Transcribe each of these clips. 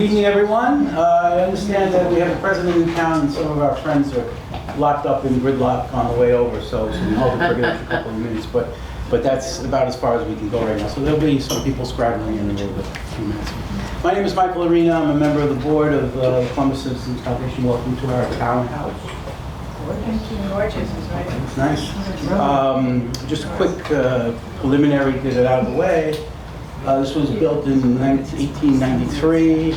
Good evening, everyone. I understand that we have a president in town and some of our friends are locked up in gridlock on the way over, so we hope to forget a couple of minutes, but that's about as far as we can go right now. So there'll be some people scrabbling in a little bit, a few minutes. My name is Michael Arena. I'm a member of the board of Columbus Citizens Foundation. Welcome to our townhouse. Gorgeous, is right. It's nice. Just a quick preliminary to get it out of the way. This was built in 1893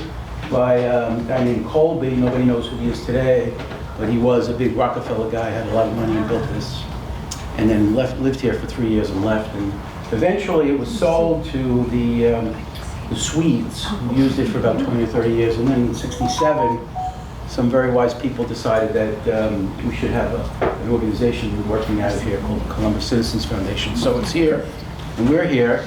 by a guy named Colby. Nobody knows who he is today, but he was a big Rockefeller guy, had a lot of money and built this. And then lived here for 3 years and left. And eventually it was sold to the Swedes, who used it for about 20 or 30 years. And then in '67, some very wise people decided that we should have an organization working out of here called the Columbus Citizens Foundation. So it's here, and we're here.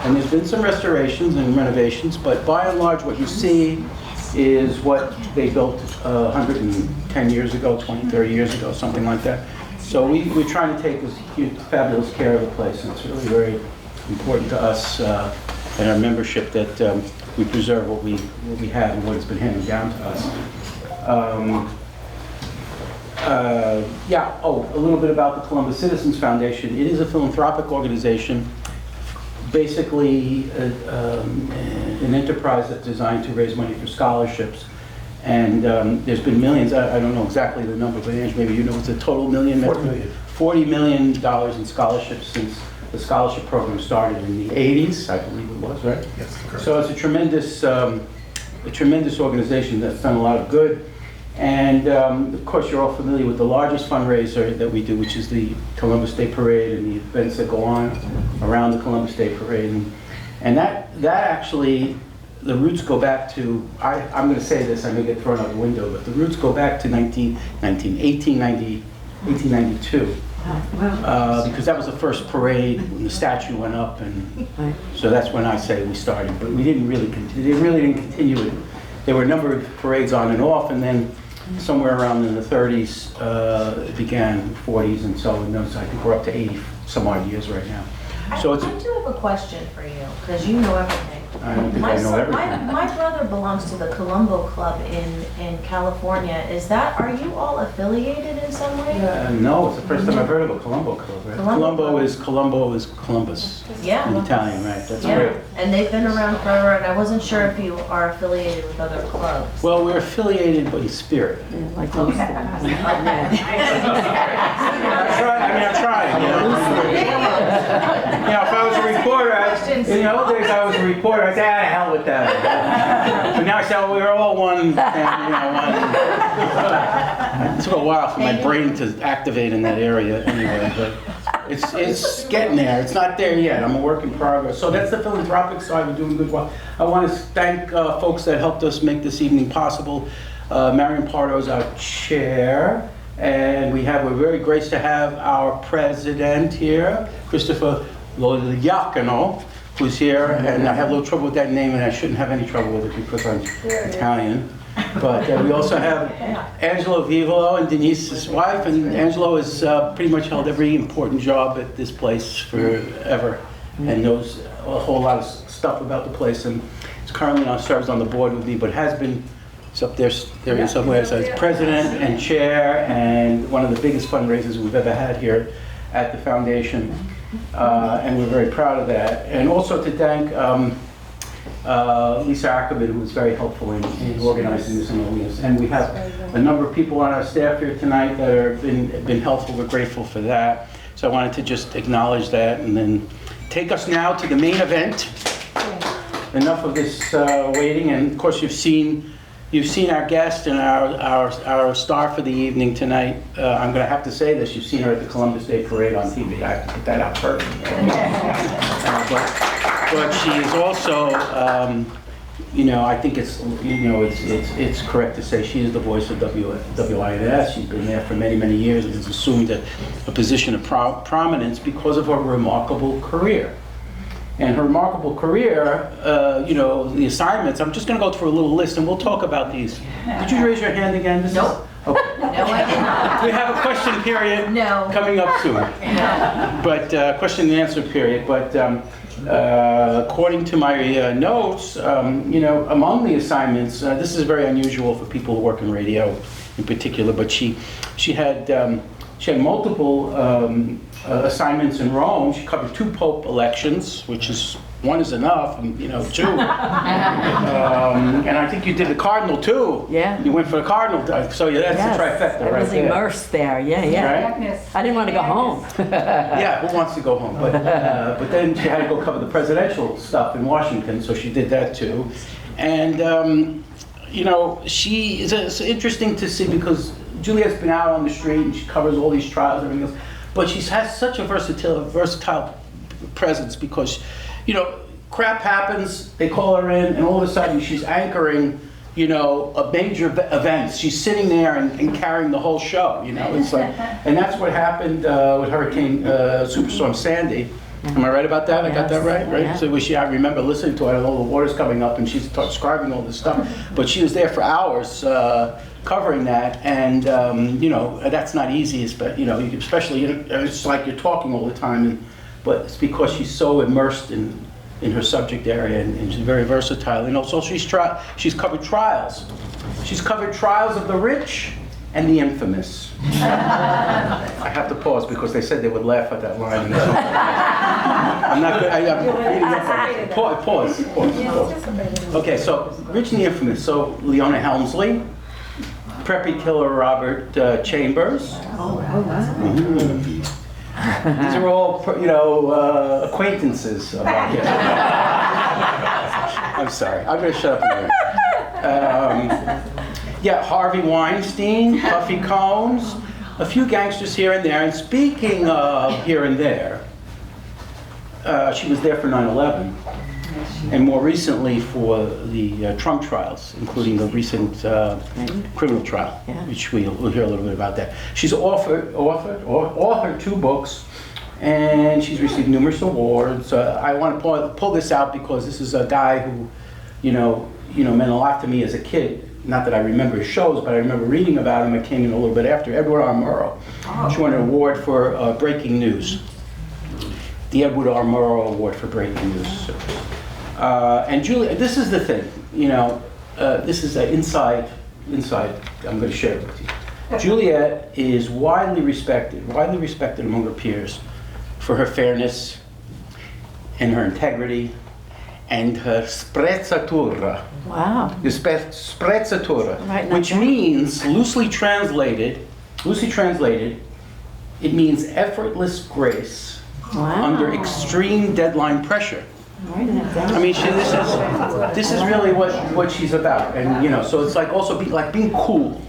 And there's been some restorations and renovations, but by and large what you see is what they built 110 years ago, 20, 30 years ago, something like that. So we're trying to take this fabulous care of the place, and it's really very important to us and our membership that we preserve what we have and what has been handed down to us. A little bit about the Columbus Citizens Foundation. It is a philanthropic organization, basically an enterprise that's designed to raise money for scholarships. And there's been millions, I don't know exactly the number, but Ange, maybe you know, it's a total million? $40 million in scholarships since the scholarship program started in the 80s, I believe it was, right? Yes, correct. So it's a tremendous organization that's done a lot of good. And of course, you're all familiar with the largest fundraiser that we do, which is the Columbus Day Parade and the events that go on around the Columbus Day Parade. And that actually, the roots go back to, I'm going to say this, I may get thrown out the window, but the roots go back to 1892. Because that was the first parade when the statue went up, and so that's when I say we started. But we didn't really continue. They really didn't continue it. There were a number of parades on and off, and then somewhere around in the 30s, it began, 40s, and so on. I think we're up to 80 some odd years right now. So I do have a question for you, because you know everything. I don't think I know everything. My brother belongs to the Colombo Club in California. Are you all affiliated in some way? No, it's the first time I've heard of a Colombo Club, right? Colombo is Columbus. Yeah. In Italian, right? That's yeah. great. And they've been around forever, and I wasn't sure if you are affiliated with other clubs. Well, we're affiliated, but in spirit. Like most Okay. I'm trying, you know. If I was a reporter, in the old days I was a reporter, I'd say, hell with that. But now I say, we're all one family, one. It took a while for my brain to activate in that area anyway, but it's getting there. It's not there yet. I'm a work in progress. So that's the philanthropic side. We're doing good work. I want to thank folks that helped us make this evening possible. Marion Pardo is our chair. And we're very graced to have our president here, Christopher Logliacano, who's here. And I have a little trouble with that name, and I shouldn't have any trouble with it because I'm Italian. But we also have Angelo Vivolo and Denise's wife. And Angelo has pretty much held every important job at this place forever and knows a whole lot of stuff about the place. And is currently serves on the board with me, but has been. It's up there somewhere. So it's president and chair, and one of the biggest fundraisers we've ever had here at the foundation, and we're very proud of that. And also to thank Lisa Ackerman, who was very helpful in organizing this and holding this. And we have a number of people on our staff here tonight that have been helpful. We're grateful for that. So I wanted to just acknowledge that, and then take us now to the main event. Enough of this waiting, and of course you've seen our guest and our star for the evening tonight. I'm going to have to say this, you've seen her at the Columbus Day Parade on TV. I have to put that out first. But she is also, I think it's correct to say she is the voice of WINS. She's been there for many, many years and has assumed a position of prominence because of her remarkable career. And her remarkable career, the assignments, I'm just going to go through a little list and we'll talk about these. Did you raise your hand again? Nope. Okay. No, I did not. We have a question period No. coming up soon. No. But question and answer period. But according to my notes, among the assignments, this is very unusual for people who work in radio in particular, but she had multiple assignments in Rome. She covered 2 pope elections, which is, one is enough, and 2. And I think you did the cardinal too. Yeah. You went for the cardinal, so yeah, that's the trifecta right I was there. immersed there, yeah. Right? I didn't want to go home. Yeah, who wants to go home? But then she had to go cover the presidential stuff in Washington, so she did that too. And it's interesting to see because Juliet's been out on the street and she covers all these trials and everything else, but she has such a versatile presence because, crap happens, they call her in, and all of a sudden she's anchoring, a major event. She's sitting there and carrying the whole show, It's like, and that's what happened with Hurricane Superstorm Sandy. Am I right about that? I got that right? Yeah. So I remember listening to it, and all the water's coming up, and she's describing all this stuff. But she was there for hours covering that, and that's not easy. Especially it's like you're talking all the time, but it's because she's so immersed in her subject area, and she's very versatile. So she's covered trials. She's covered trials of the rich and the infamous. I have to pause because they said they would laugh at that line. I'm not good. I'm reading up on it. Pause. Okay, so rich and the infamous. So Leona Helmsley, preppy killer Robert Chambers. These are all, acquaintances of our guests. I'm sorry. I'm going to shut up a minute. Harvey Weinstein, Puffy Combs, a few gangsters here and there. And speaking of here and there, she was there for 9/11, and more recently for the Trump trials, including the recent criminal trial, which we'll hear a little bit about that. She's authored 2 books, and she's received numerous awards. I want to pull this out because this is a guy who, meant a lot to me as a kid. Not that I remember his shows, but I remember reading about him. I came in a little bit after. Edward R. Murrow. She won an award for breaking news. The Edward R. Murrow Award for breaking news. And Juliet, this is the thing, this is an inside, I'm going to share it with you. Juliet is widely respected among her peers for her fairness and her integrity and her sprezzatura. Wow. The sprezzatura, Right, which means, loosely translated, it means effortless grace under extreme deadline pressure. I mean, this is really what she's about, and so it's like also being cool.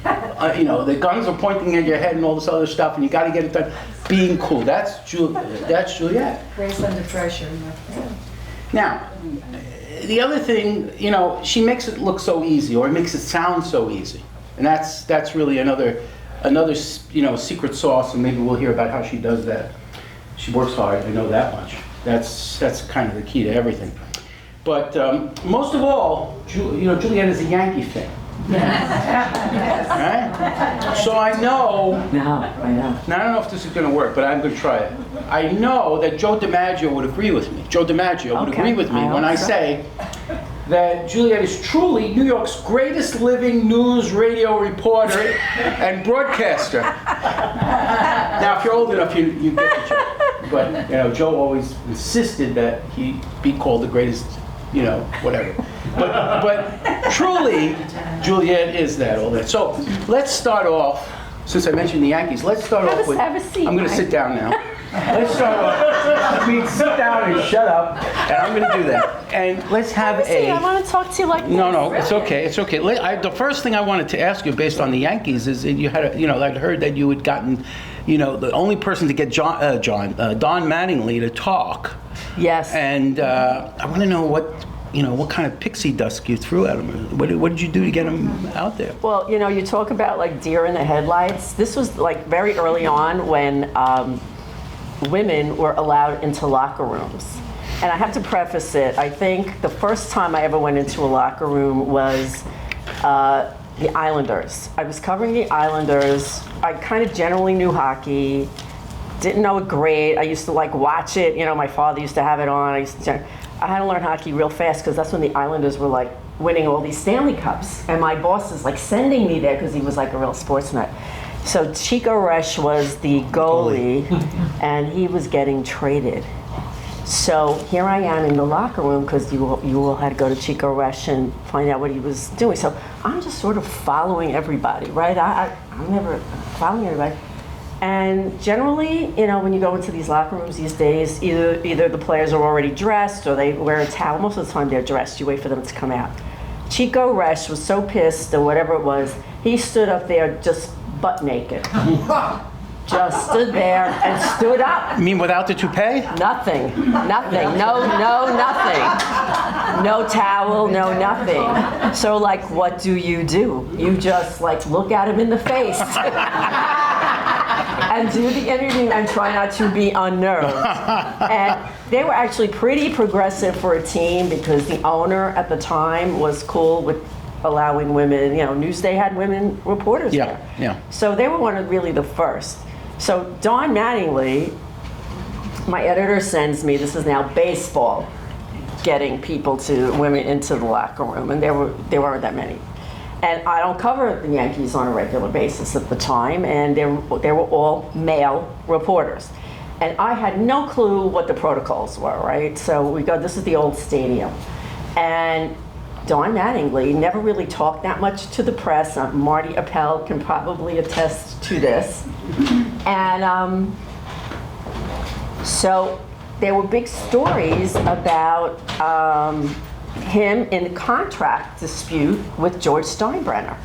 The guns are pointing at your head and all this other stuff, and you got to get it done. Being cool. That's Juliet. Grace under pressure. Now, the other thing, she makes it look so easy, or makes it sound so easy, and that's really another secret sauce, and maybe we'll hear about how she does that. She works hard. I know that much. That's kind of the key to everything. But most of all, Juliet is a Yankee fan. Right? So I know. Now I don't know if this is going to work, but I'm going to try it. I know that Joe DiMaggio would agree with me. Joe DiMaggio would agree with me when I say that Juliet is truly New York's greatest living news radio reporter and broadcaster. Now, if you're old enough, you get the joke. But Joe always insisted that he be called the greatest, whatever. But truly, Juliet is all that. So let's start off. Since I mentioned the Yankees, let's start off with. Have a seat. I'm going to sit down now. Let's start off. Sit down and shut up, and I'm going to do that. And let's have I want to talk to you like this. No, it's okay. It's okay. The first thing I wanted to ask you, based on the Yankees, is that you had, I'd heard that you had gotten, the only person to get Don Mattingly to talk. Yes. And I want to know what kind of pixie dust you threw at him. What did you do to get him out there? Well, you talk about like deer in the headlights. This was like very early on when women were allowed into locker rooms. And I have to preface it, I think the first time I ever went into a locker room was the Islanders. I was covering the Islanders. I kind of generally knew hockey. Didn't know it great. I used to like watch it. You know, my father used to have it on. I had to learn hockey real fast because that's when the Islanders were like winning all these Stanley Cups. And my boss is like sending me there because he was like a real sports nut. So Chico Resch was the goalie and he was getting traded. So here I am in the locker room because you all had to go to Chico Resch and find out what he was doing. So I'm just sort of following everybody, right? I'm never following everybody. And generally, you know, when you go into these locker rooms these days, either the players are already dressed or they wear a towel. Most of the time they're dressed. You wait for them to come out. Chico Resch was so pissed or whatever it was, he stood up there just butt naked. Just stood there and stood up. You mean without the toupee? Nothing. Nothing. No, nothing. No towel, no nothing. So like, what do? You just like look at him in the face. And do the interview and try not to be unnerved. And they were actually pretty progressive for a team because the owner at the time was cool with allowing women, you know, Newsday had women reporters there. Yeah. So they were one of really the first. So Dawn Mattingly, my editor sends me, this is now baseball, getting women into the locker room, and there weren't that many. And I don't cover the Yankees on a regular basis at the time, and they were all male reporters. And I had no clue what the protocols were, right? So we go, this is the old stadium. And Dawn Mattingly never really talked that much to the press. Marty Appel can probably attest to this. And so there were big stories about him in a contract dispute with George Steinbrenner.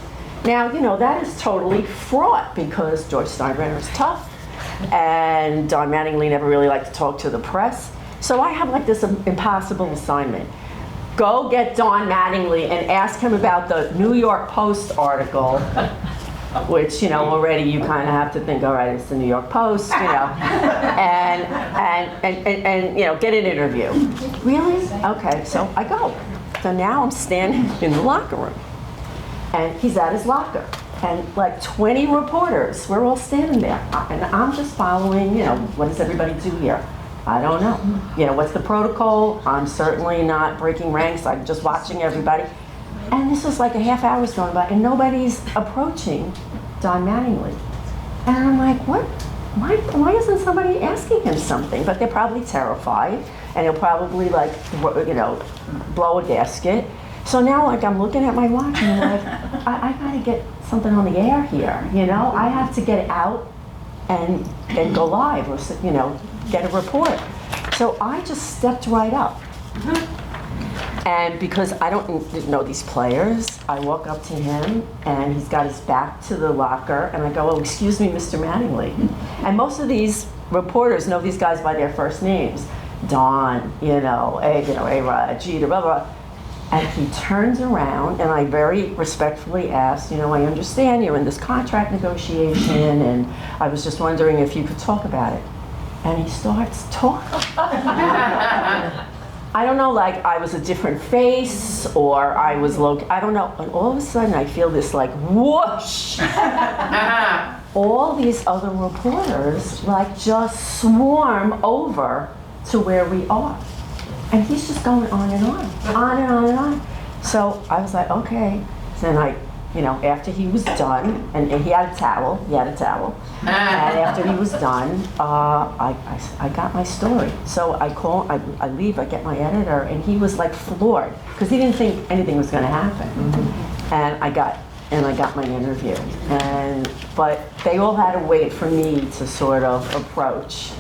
Now, you know, that is totally fraught because George Steinbrenner is tough and Dawn Mattingly never really liked to talk to the press. So I have like this impossible assignment. Go get Dawn Mattingly and ask him about the New York Post article, which, you know, already you kind of have to think, all right, it's the New York Post, you know, and you know, get an interview. Really? Okay, so I go. So now I'm standing in the locker room, and he's at his locker, and like 20 reporters, we're all standing there, and I'm just following, you know, what does everybody do here? I don't know. You know, what's the protocol? I'm certainly not breaking ranks. I'm just watching everybody. And this was like a half hour's going by, and nobody's approaching Dawn Mattingly. And I'm like, what? Why isn't somebody asking him something? But they're probably terrified, and he'll probably like, you know, blow a gasket. So now, like, I'm looking at my watch, and I'm like, I gotta get something on the air here. You know, I have to get out and go live, or you know, get a report. So I just stepped right up. And because I don't know these players, I walk up to him and he's got his back to the locker and I go, oh, excuse me, Mr. Mattingly. And most of these reporters know these guys by their first names. Don, A-Rod, Jeter, blah, blah. And he turns around and I very respectfully asked, you know, I understand you're in this contract negotiation and I was just wondering if you could talk about it. And he starts talking. I don't know, like I was a different face or I was I don't know. And all of a sudden I feel this like whoosh. All these other reporters like just swarm over to where we are. And he's just going on and on and on and on. So I was like, okay. So then I, you know, after he was done, and he had a towel, and after he was done, I got my story. So I leave, I get my editor, and he was like floored, because he didn't think anything was gonna happen. Mm-hmm. And I got my interview. But they all had to wait for me to sort of approach.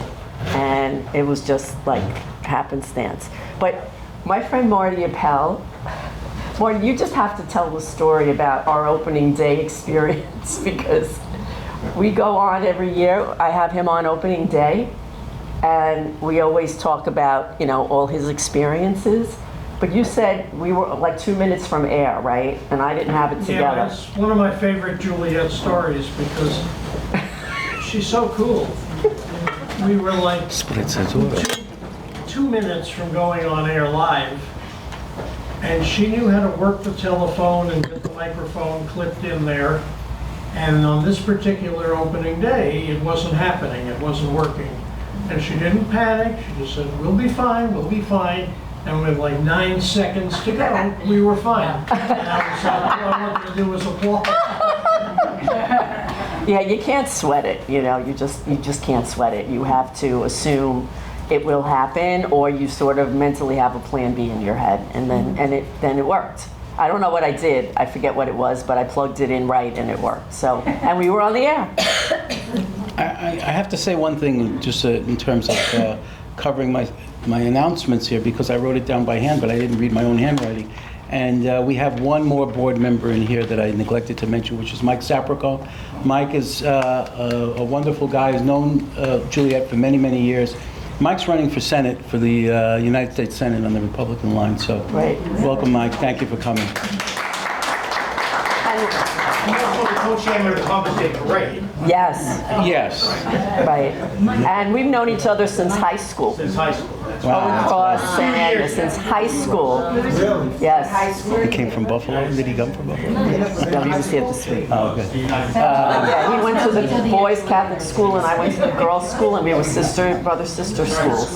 And it was just like happenstance. But my friend Marty Appel, Marty, you just have to tell the story about our opening day experience because we go on every year. I have him on opening day and we always talk about, you know, all his experiences. But you said we were like 2 minutes from air, right? And I didn't have it together. Yeah, it's one of my favorite Juliet stories because she's so cool. We were like 2 minutes from going on air live, and she knew how to work the telephone and get the microphone clipped in there. And on this particular opening day, it wasn't happening, it wasn't working. And she didn't panic, she just said, we'll be fine, we'll be fine. And with like 9 seconds to go, we were fine. And I was all I wanted to do was applaud. Yeah, you can't sweat it, you know, you just can't sweat it. You have to assume it will happen, or you sort of mentally have a plan B in your head, and then it worked. I don't know what I did, I forget what it was, but I plugged it in right and it worked. So, and we were on the air. I have to say one thing, just in terms of covering my announcements here, because I wrote it down by hand, but I didn't read my own handwriting. And we have one more board member in here that I neglected to mention, which is Mike Saprico. Mike is a wonderful guy, has known Juliet for many, many years. Mike's running for Senate, for the United States Senate on the Republican line, so Right. welcome, Mike. Thank you for coming. I'm also the co-chairman of the Columbus Day Parade Yes, Yes. right. And we've known each other since high school. since high school. That's Holy Wow. Cross, St. Agnes, since high school. Yes. He came from Buffalo? Did he come from Buffalo? No, he was here this week. Oh, okay. Yeah, he went to the boys' Catholic school, and I went to the girls' school, and we were brother-sister schools.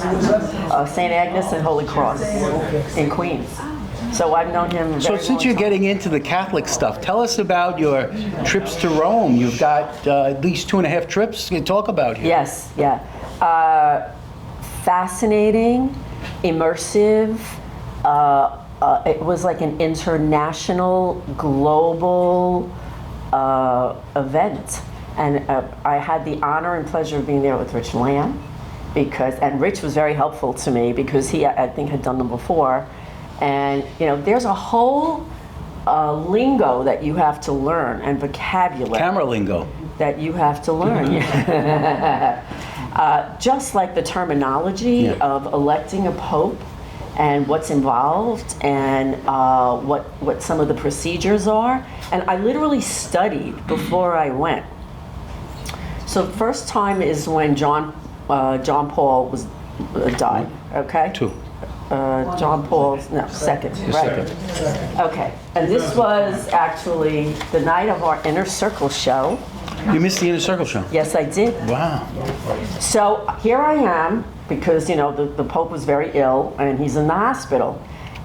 St. Agnes and Holy Cross in Queens. So I've known him very So long since you're time. getting into the Catholic stuff, tell us about your trips to Rome. You've got at least 2.5 trips to talk about here. Yes, yeah. Fascinating, immersive. It was like an international, global event. And I had the honor and pleasure of being there with Rich Lamb, and Rich was very helpful to me because he, I think, had done them before. And, you know, there's a whole lingo that you have to learn, and vocabulary. Camera lingo. That you have to learn. Just like the terminology of electing a pope and what's involved and what some of the procedures are. And I literally studied before I went. So first time is when John Paul was died, okay? Two. John Paul's, no, second, right? Okay, and this was actually the night of our Inner Circle show. You missed the Inner Circle show. Yes, I did. Wow. So here I am, because, you know, the Pope was very ill and he's in the hospital.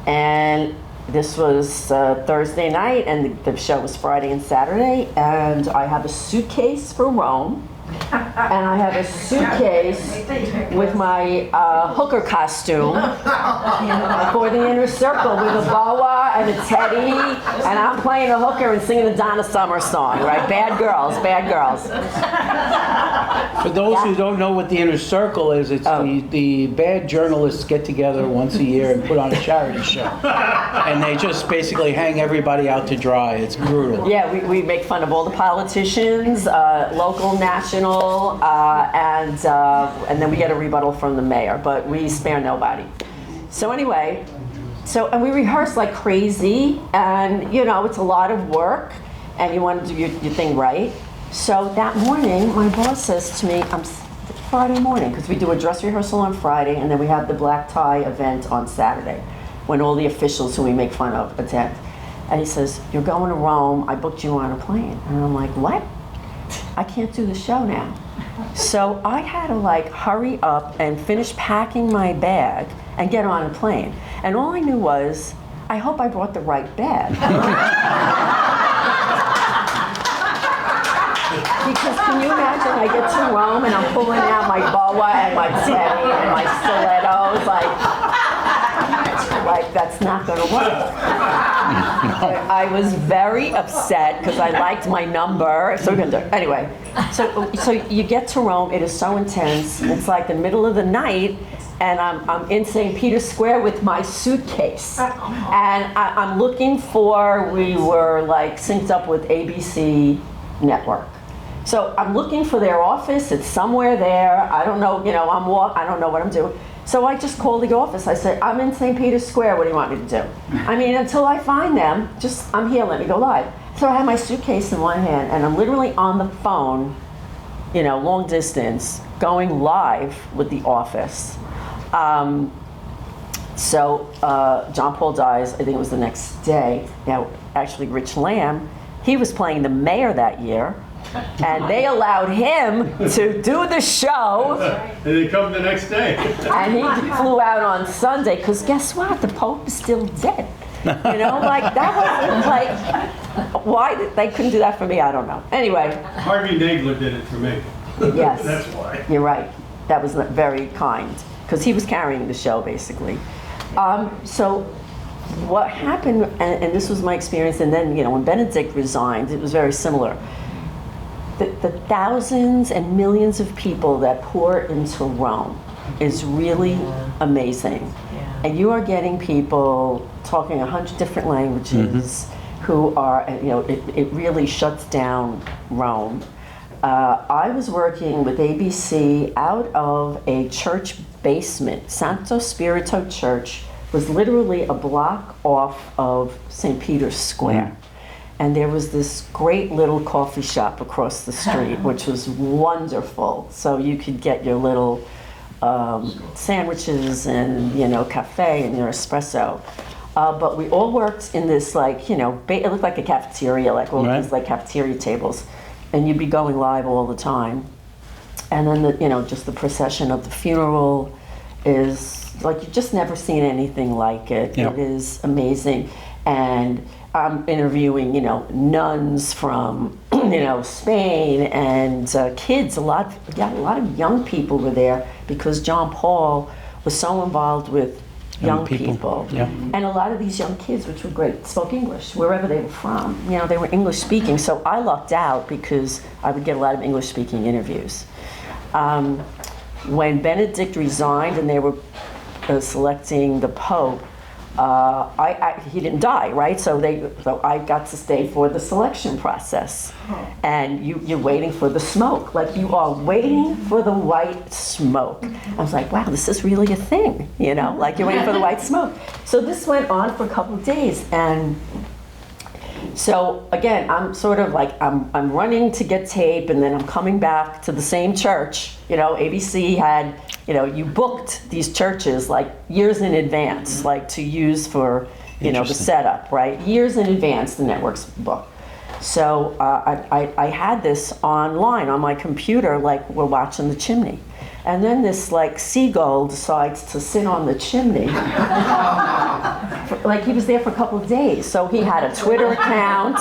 And this was Thursday night, and the show was Friday and Saturday, and I have a suitcase for Rome. And I have a suitcase with my hooker costume for the Inner Circle with a boa and a teddy, and I'm playing a hooker and singing the Donna Summer song, right? Bad girls, bad girls. For those who don't know what the Inner Circle is, it's the bad journalists get together once a year and put on a charity show. And they just basically hang everybody out to dry. It's brutal. Yeah, we make fun of all the politicians, local, national, and then we get a rebuttal from the mayor, but we spare nobody. So anyway, and we rehearse like crazy, and you know, it's a lot of work, and you want to do your thing right. So that morning, my boss says to me, Friday morning, because we do a dress rehearsal on Friday, and then we have the black tie event on Saturday, when all the officials who we make fun of attend. And he says, you're going to Rome, I booked you on a plane. And I'm like, what? I can't do the show now. So I had to like hurry up and finish packing my bag and get on a plane. And all I knew was, I hope I brought the right bag. Because can you imagine, I get to Rome and I'm pulling out my boa and my teddy and my stilettos, like that's not gonna work. I was very upset because I liked my number. So we're gonna do it. Anyway, so you get to Rome, it is so intense. It's like the middle of the night, and I'm in St. Peter's Square with my suitcase. And I'm looking we were like synced up with ABC Network. So I'm looking for their office, it's somewhere there. I don't know, you know, I don't know what I'm doing. So I just called the office. I said, I'm in St. Peter's Square, what do you want me to do? I mean, until I find them, I'm here, let me go live. So I have my suitcase in one hand, and I'm literally on the phone, you know, long distance, going live with the office. So John Paul dies, I think it was the next day. Now, actually, Rich Lamb He was playing the mayor that year, and they allowed him to do the show. And they come the next day. And he flew out on Sunday, because guess what? The Pope is still dead. You know, like, that was, like, why they couldn't do that for me, I don't know. Anyway. Harvey Nagler did it for me. Yes. That's why. You're right. That was very kind, because he was carrying the show, basically. So what happened, and this was my experience, and then, you know, when Benedict resigned, it was very similar. The thousands and millions of people that pour into Rome is really amazing. And you are getting people talking 100 different languages who are, you know, it really shuts down Rome. I was working with ABC out of a church basement. Santo Spirito Church was literally a block off of St. Peter's Square. And there was this great little coffee shop across the street, which was wonderful. So you could get your little sandwiches and, you know, cafe and your espresso. But we all worked in this, like, you know, it looked like a cafeteria, like all these like cafeteria tables. And you'd be going live all the time. And then, you know, just the procession of the funeral is, like, you've just never seen anything like it. Yep. It is amazing. And I'm interviewing, you know, nuns from, you know, Spain, and kids. A lot of young people were there, because John Paul was so involved with young people. Yeah. And a lot of these young kids, which were great, spoke English wherever they were from. You know, they were English speaking. So I lucked out, because I would get a lot of English speaking interviews. When Benedict resigned and they were selecting the Pope, he didn't die, right? So I got to stay for the selection process. And you're waiting for the smoke. Like, you are waiting for the white smoke. I was like, wow, this is really a thing, you know? Like, you're waiting for the white smoke. So this went on for a couple of days. And so again, I'm sort of like, I'm running to get tape, and then I'm coming back to the same church. You know, ABC had, you know, you booked these churches like years in advance, like to use for, you know, the setup, right? Years in advance, the networks book. So I had this online on my computer, like, we're watching the chimney. And then this, like, seagull decides to sit on the chimney. Like, he was there for a couple of days. So he had a Twitter account,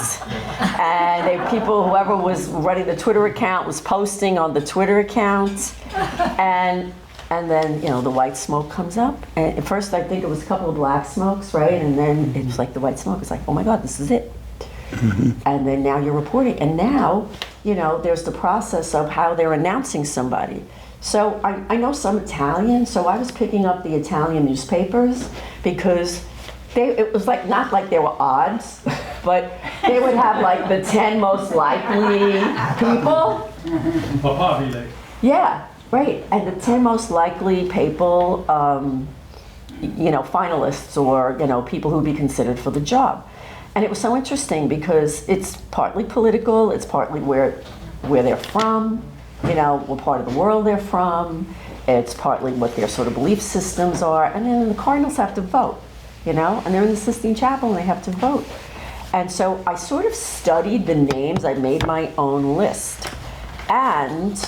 and whoever was running the Twitter account was posting on the Twitter account. And then, you know, the white smoke comes up. And at first I think it was a couple of black smokes, right? And then it was like the white smoke. It's like, oh my God, this is it. And then now you're reporting. And now, you know, there's the process of how they're announcing somebody. So I know some Italian, so I was picking up the Italian newspapers, because it was like, not like there were odds, but they would have like the 10 most likely people. Papabile. Yeah, right. And the 10 most likely people, you know, finalists, or, you know, people who would be considered for the job. And it was so interesting, because it's partly political, it's partly where they're from, you know, what part of the world they're from, it's partly what their sort of belief systems are, and then the cardinals have to vote, you know, and they're in the Sistine Chapel and they have to vote. And so I sort of studied the names, I made my own list. And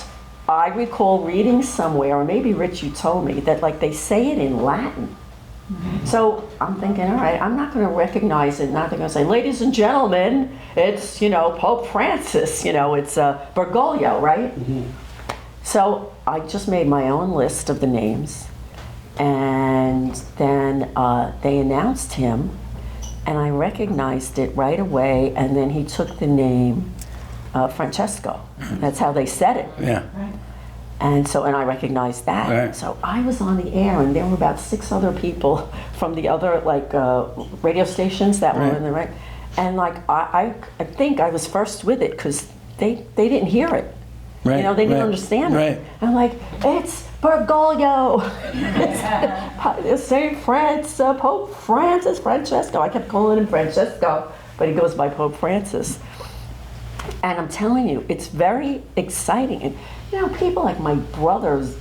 I recall reading somewhere, or maybe Rich, you told me, that like they say it in Latin. So I'm thinking, all right, I'm not going to recognize it. Not going to say, ladies and gentlemen, it's, you know, Pope Francis. You know, it's Bergoglio, right? So I just made my own list of the names, and then they announced him, and I recognized it right away. And then he took the name Francesco. That's how they said it. Yeah. And so, and I recognized that. Right. So I was on the air, and there were about 6 other people from the other, like, radio stations that were in the right. And like, I think I was first with it, because they didn't hear it. Right. You know, they didn't understand Right. it. I'm like, it's Bergoglio. It's St. Francis, Pope Francis, Francesco. I kept calling him Francesco, but he goes by Pope Francis. And I'm telling you, it's very exciting. And, you know, people like my brothers,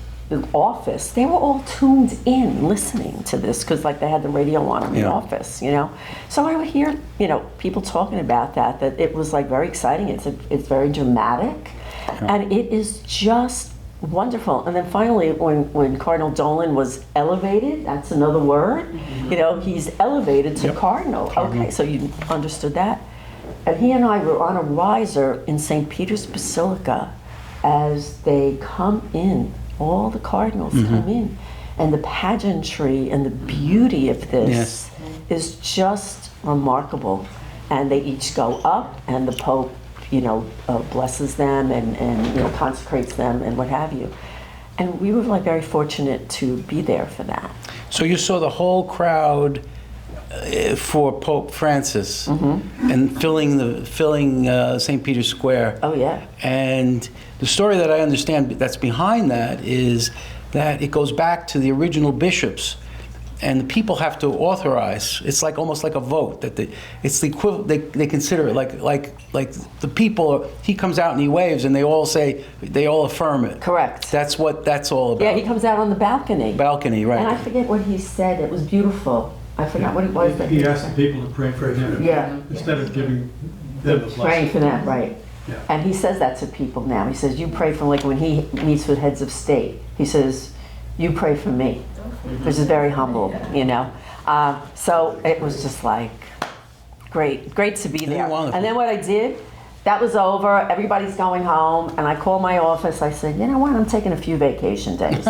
office, they were all tuned in listening to this because like they had the radio on in the office, you know. So I would hear, you know, people talking about that it was like very exciting. It's very dramatic, and it is just wonderful. And then finally, when Cardinal Dolan was elevated, that's another word, you know, he's elevated to Cardinal. Okay, so you understood that. And he and I were on a riser in St. Peter's Basilica as they come in. All the cardinals come in, and the pageantry and the beauty of this is just remarkable. And they each go up, and the Pope, you know, blesses them and you know, consecrates them and what have you. And we were like very fortunate to be there for that. So you saw the whole crowd for Pope Francis and filling St. Peter's Square. Oh yeah. And the story that I understand that's behind that is that it goes back to the original bishops, and the people have to authorize. It's like almost like a vote that it's the equivalent. They consider it like the people. He comes out and he waves, and they all affirm it. Correct. That's what that's all about. Yeah, he comes out on the balcony. Balcony, right? And I forget what he said. It was beautiful. I forgot what it was. He asked the people to pray for him. Yeah. Instead of giving them the blessing. Praying for them, right. Yeah. And he says that to people now. He says, you pray for, like when he meets with heads of state, he says, you pray for me, which is very humble, you know. So it was just like, great to be there. Wonderful. And then what I did, that was over, everybody's going home, and I called my office, I said, you know what, I'm taking a few vacation days.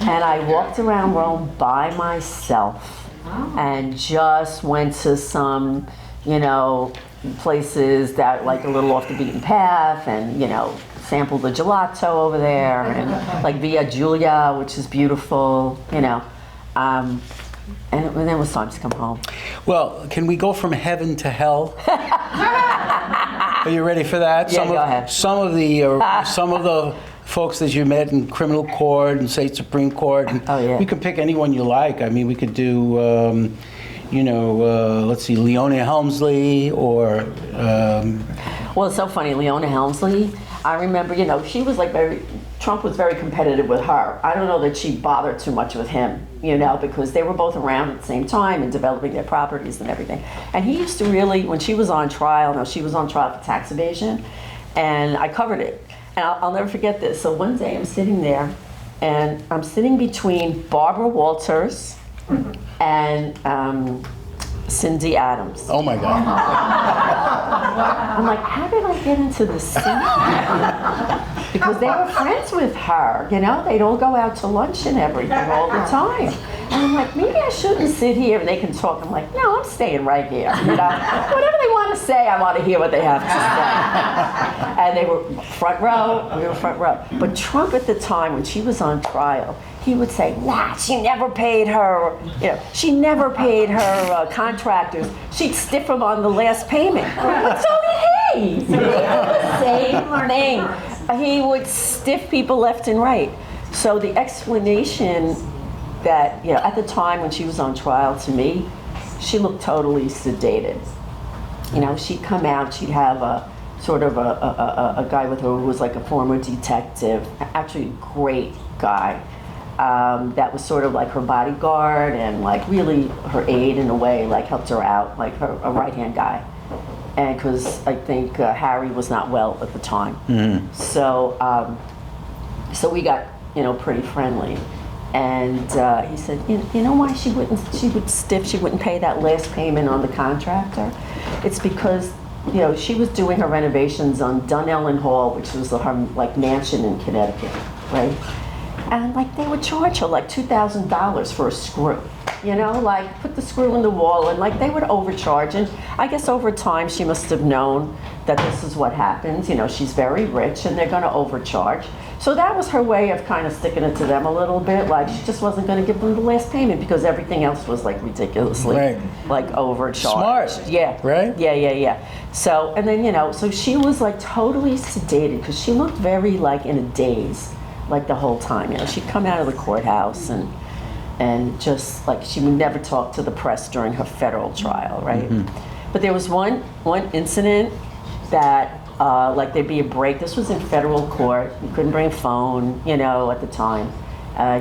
And I walked around Rome by myself and just went to some, you know, places that like a little off the beaten path, and, you know, sampled the gelato over there, and like Via Juliet, which is beautiful, you know. And then it was time to come home. Well, can we go from heaven to hell? Are you ready for that? Yeah, go ahead. Some of the folks that you met in criminal court and state Supreme Court. And Oh, yeah. We can pick anyone you like. I mean, we could do, you know, let's see, Leona Helmsley or. Well, it's so funny, Leona Helmsley, I remember, you know, she was like Trump was very competitive with her. I don't know that she bothered too much with him, you know, because they were both around at the same time and developing their properties and everything. And he used to really, when she was on trial, she was on trial for tax evasion, and I covered it. And I'll never forget this. So one day I'm sitting there, and I'm sitting between Barbara Walters and Cindy Adams. Oh my God. I'm like, how did I get into this scene? Because they were friends with her, you know? They'd all go out to lunch and everything all the time. And I'm like, maybe I shouldn't sit here and they can talk. I'm like, no, I'm staying right here, you know? Whatever they want to say, I want to hear what they have to say. And they were front row, we were front row. But Trump at the time, when she was on trial, he would say, nah, she never paid her, you know, she never paid her contractors. She'd stiff them on the last payment. But so did he. He did the same thing. He would stiff people left and right. So the explanation that, you know, at the time when she was on trial, to me, she looked totally sedated. You know, she'd come out, she'd have a sort of a guy with her who was like a former detective, actually a great guy. That was sort of like her bodyguard and like really her aide in a way, like helped her out, like a right-hand guy. And because I think Harry was not well at the time. Mm-hmm. So we got, you know, pretty friendly. And he said, you know why she wouldn't pay that last payment on the contractor? It's because, you know, she was doing her renovations on Dunellen Hall, which was her like mansion in Connecticut, right? And like they would charge her like $2,000 for a screw, you know, like put the screw in the wall, and like they would overcharge. And I guess over time she must have known that this is what happens. You know, she's very rich and they're going to overcharge. So that was her way of kind of sticking it to them a little bit. Like she just wasn't going to give them the last payment because everything else was like ridiculously like overcharged. Smart. Yeah. Right? Yeah. So, and then, you know, so she was like totally sedated because she looked very like in a daze. Like the whole time, you know, she'd come out of the courthouse and just like she would never talk to the press during her federal trial, right? Mm-hmm. But there was one incident that like there'd be a break. This was in federal court. You couldn't bring a phone, at the time.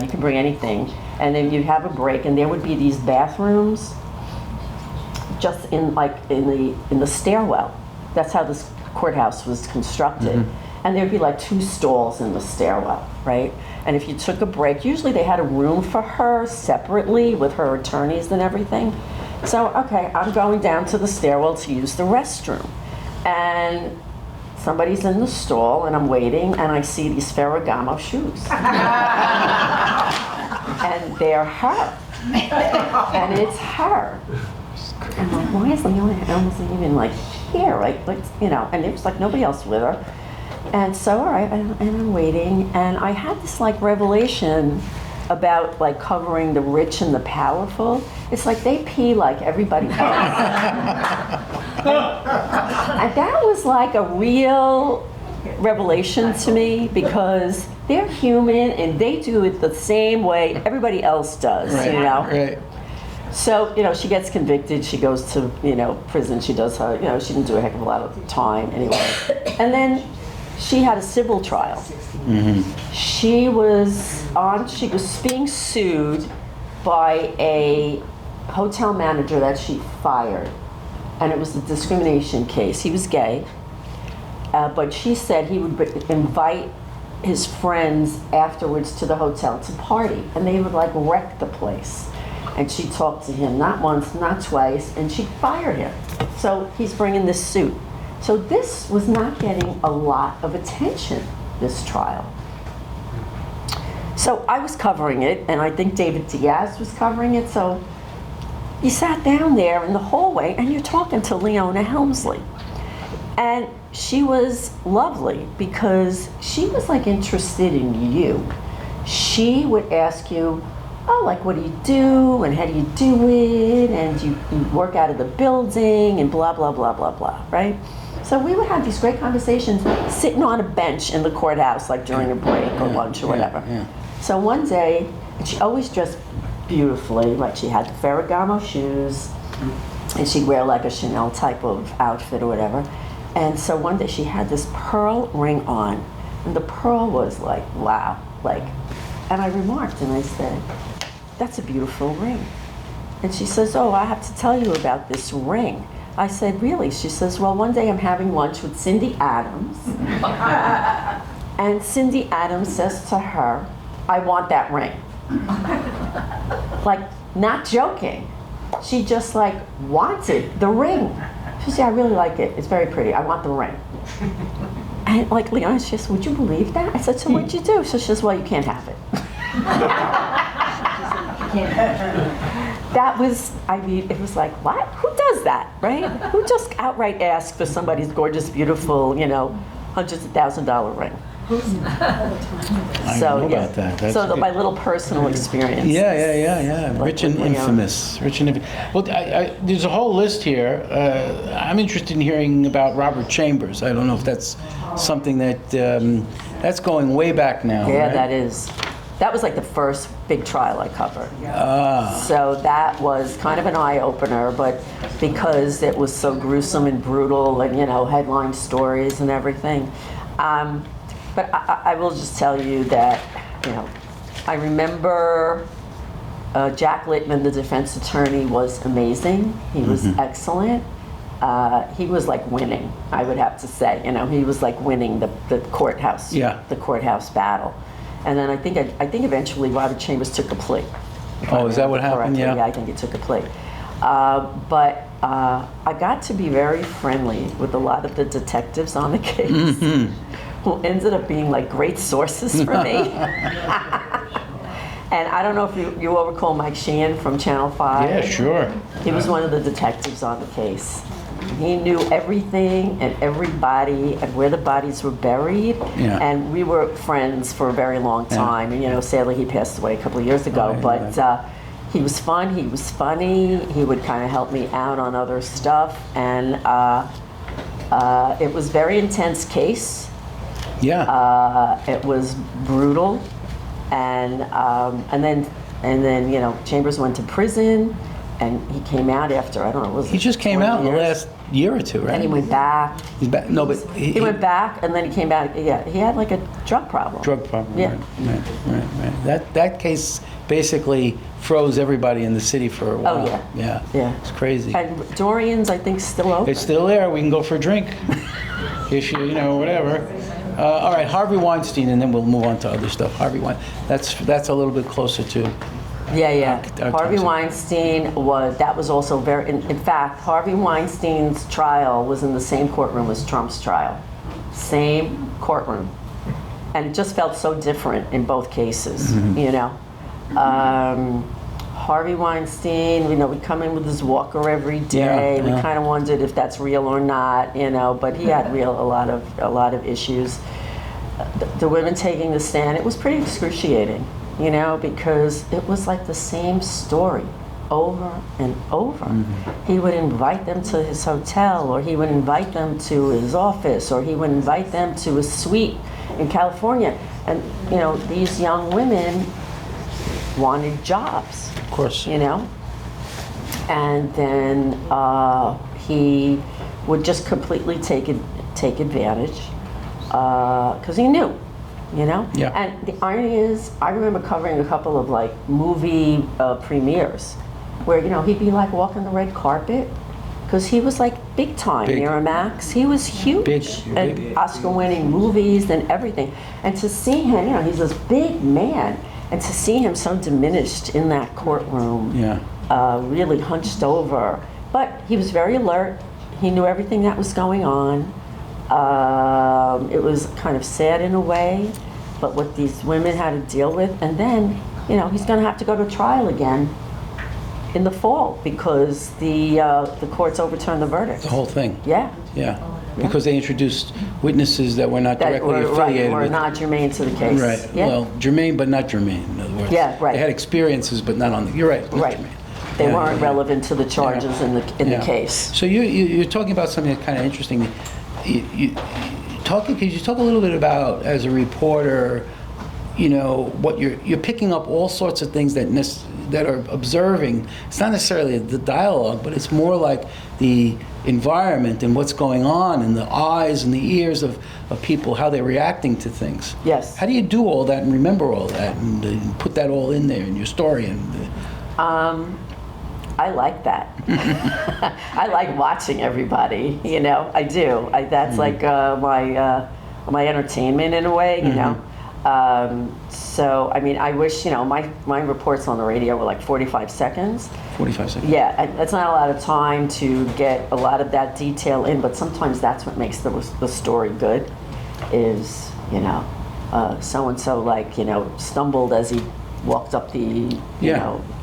You could bring anything. And then you'd have a break, and there would be these bathrooms just in the stairwell. That's how this courthouse was constructed. And there'd be like 2 stalls in the stairwell, right? And if you took a break, usually they had a room for her separately with her attorneys and everything. So, okay, I'm going down to the stairwell to use the restroom. And somebody's in the stall, and I'm waiting, and I see these Ferragamo shoes. And they're her. And it's her. I'm like, why is Leona Helms even like here? Like, and there was like nobody else with her. And so, all right, and I'm waiting, and I had this like revelation about like covering the rich and the powerful. It's like they pee like everybody else. And that was like a real revelation to me, because they're human and they do it the same way everybody else does, Right. So, she gets convicted, she goes to, prison, she does her, she didn't do a heck of a lot of time anyway. And then she had a civil trial. She was being sued by a hotel manager that she fired. And it was a discrimination case. He was gay, but she said he would invite his friends afterwards to the hotel to party, and they would like wreck the place. And she talked to him not once, not twice, and she fired him. So he's bringing this suit. So this was not getting a lot of attention, this trial. So I was covering it, and I think David Diaz was covering it. So you sat down there in the hallway, and you're talking to Leona Helmsley. And she was lovely, because she was like interested in you. She would ask you, oh, like, what do you do, and how do you do it, and you work out of the building, and blah, blah, blah, blah, blah, right? So we would have these great conversations sitting on a bench in the courthouse, like during a break or lunch or whatever. So one day, and she always dressed beautifully, like she had the Ferragamo shoes, and she'd wear like a Chanel type of outfit or whatever. And so one day she had this pearl ring on, and the pearl was like, wow, like, and I remarked and I said, that's a beautiful ring. And she says, oh, I have to tell you about this ring. I said, really? She says, well, one day I'm having lunch with Cindy Adams, and Cindy Adams says to her, I want that ring. Like, not joking. She just like wanted the ring. She said, I really like it. It's very pretty. I want the ring. And like Leona, she says, would you believe that? I said, so what'd you do? So she says, well, you can't have it. That was, it was like, what? Who does that, right? Who just outright asks for somebody's gorgeous, beautiful, hundreds of $1,000 ring? I don't know about that. That's So good. my little personal experience. Yeah. Like Rich and with Leona. infamous. Well, there's a whole list here. I'm interested in hearing about Robert Chambers. I don't know if that's something that's going way back now. Yeah, right? that is. That was like the first big trial I covered. So that was kind of an eye-opener, but because it was so gruesome and brutal and, headline stories and everything. But I will just tell you that, I remember Jack Littman, the defense attorney, was amazing. He was excellent. He was like winning, I would have to say. He was like winning the courthouse, the courthouse battle. And then I think eventually Robert Chambers took a plea. Oh, is that what happened? Correctly. Yeah. Yeah, I think he took a plea. But I got to be very friendly with a lot of the detectives on the case, who ended up being like great sources for me. And I don't know if you all recall Mike Sheehan from Channel 5. Yeah, sure. He was one of the detectives on the case. He knew everything and everybody and where the bodies were buried. Yeah. And we were friends for a very long time. And, sadly, he passed away a couple of years ago. But he was fun. He was funny. He would kind of help me out on other stuff. And it was a very intense case. Yeah. It was brutal. And then Chambers went to prison. And he came out after, I don't know, was it He just came 20 out in the years? last year or two, right? And he went back. He's back. No, but He went back, and then he came back. Yeah, he had like a drug problem. Drug problem. Yeah. Right. That case basically froze everybody in the city for a while. Oh, yeah. Yeah. It's crazy. And Dorian's, I think, still open. It's still there. We can go for a drink. Issue, whatever. All right, Harvey Weinstein, and then we'll move on to other stuff. Harvey Weinstein. That's a little bit closer to. Yeah. Our Harvey toxic. Weinstein that was also very, in fact, Harvey Weinstein's trial was in the same courtroom as Trump's trial. Same courtroom. And it just felt so different in both cases, Harvey Weinstein, we'd come in with his walker every day. Yeah. We kind of wondered if that's real or not, but he had a lot of issues. The women taking the stand, it was pretty excruciating, because it was like the same story over and over. He would invite them to his hotel, or he would invite them to his office, or he would invite them to his suite in California. And, these young women wanted jobs. Of course. And then he would just completely take advantage because he knew, Yeah. And the irony is, I remember covering a couple of like movie premieres where he'd be like walking the red carpet because he was like big time. Big. Miramax, he was huge, Big. and Oscar-winning movies and everything. And to see him, he's this big man. And to see him so diminished in that courtroom, really hunched over. But he was very alert. He knew everything that was going on. It was kind of sad in a way, but what these women had to deal with. And then, he's going to have to go to trial again in the fall because the courts overturned the verdict. The whole thing. Yeah. Yeah. Because they introduced witnesses that were not directly affiliated were with. not germane to the case. Right. Yeah. Well, germane, but not germane. In other words. Yeah, right. They had experiences, but not on the. You're right. Not Right. germane. They Yeah, weren't yeah. relevant to the charges in the case. So you're talking about something that's kind of interesting. Could you talk a little bit about, as a reporter, what you're picking up all sorts of things that are observing. It's not necessarily the dialogue, but it's more like the environment and what's going on and the eyes and the ears of people, how they're reacting to things. Yes. How do you do all that and remember all that and put that all in there in your story? I like that. I like watching everybody, I do. That's like my entertainment in a way, So, I wish, my reports on the radio were like 45 seconds. 45 seconds. Yeah, that's not a lot of time to get a lot of that detail in, but sometimes that's what makes the story good is, so-and-so stumbled as he walked up the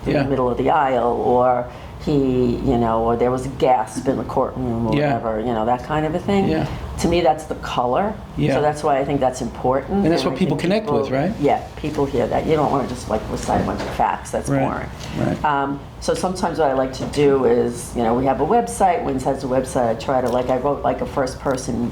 middle of the aisle, or he, or there was a gasp in the courtroom or whatever, that kind of a thing. Yeah. To me, that's the color. Yeah. So that's why I think that's important. And that's what I people think connect with, right? Yeah, people hear that. You don't want to just recite a bunch of facts. That's boring. Right. So sometimes what I like to do is, we have a website. Wins has a website. I try to, I wrote a first-person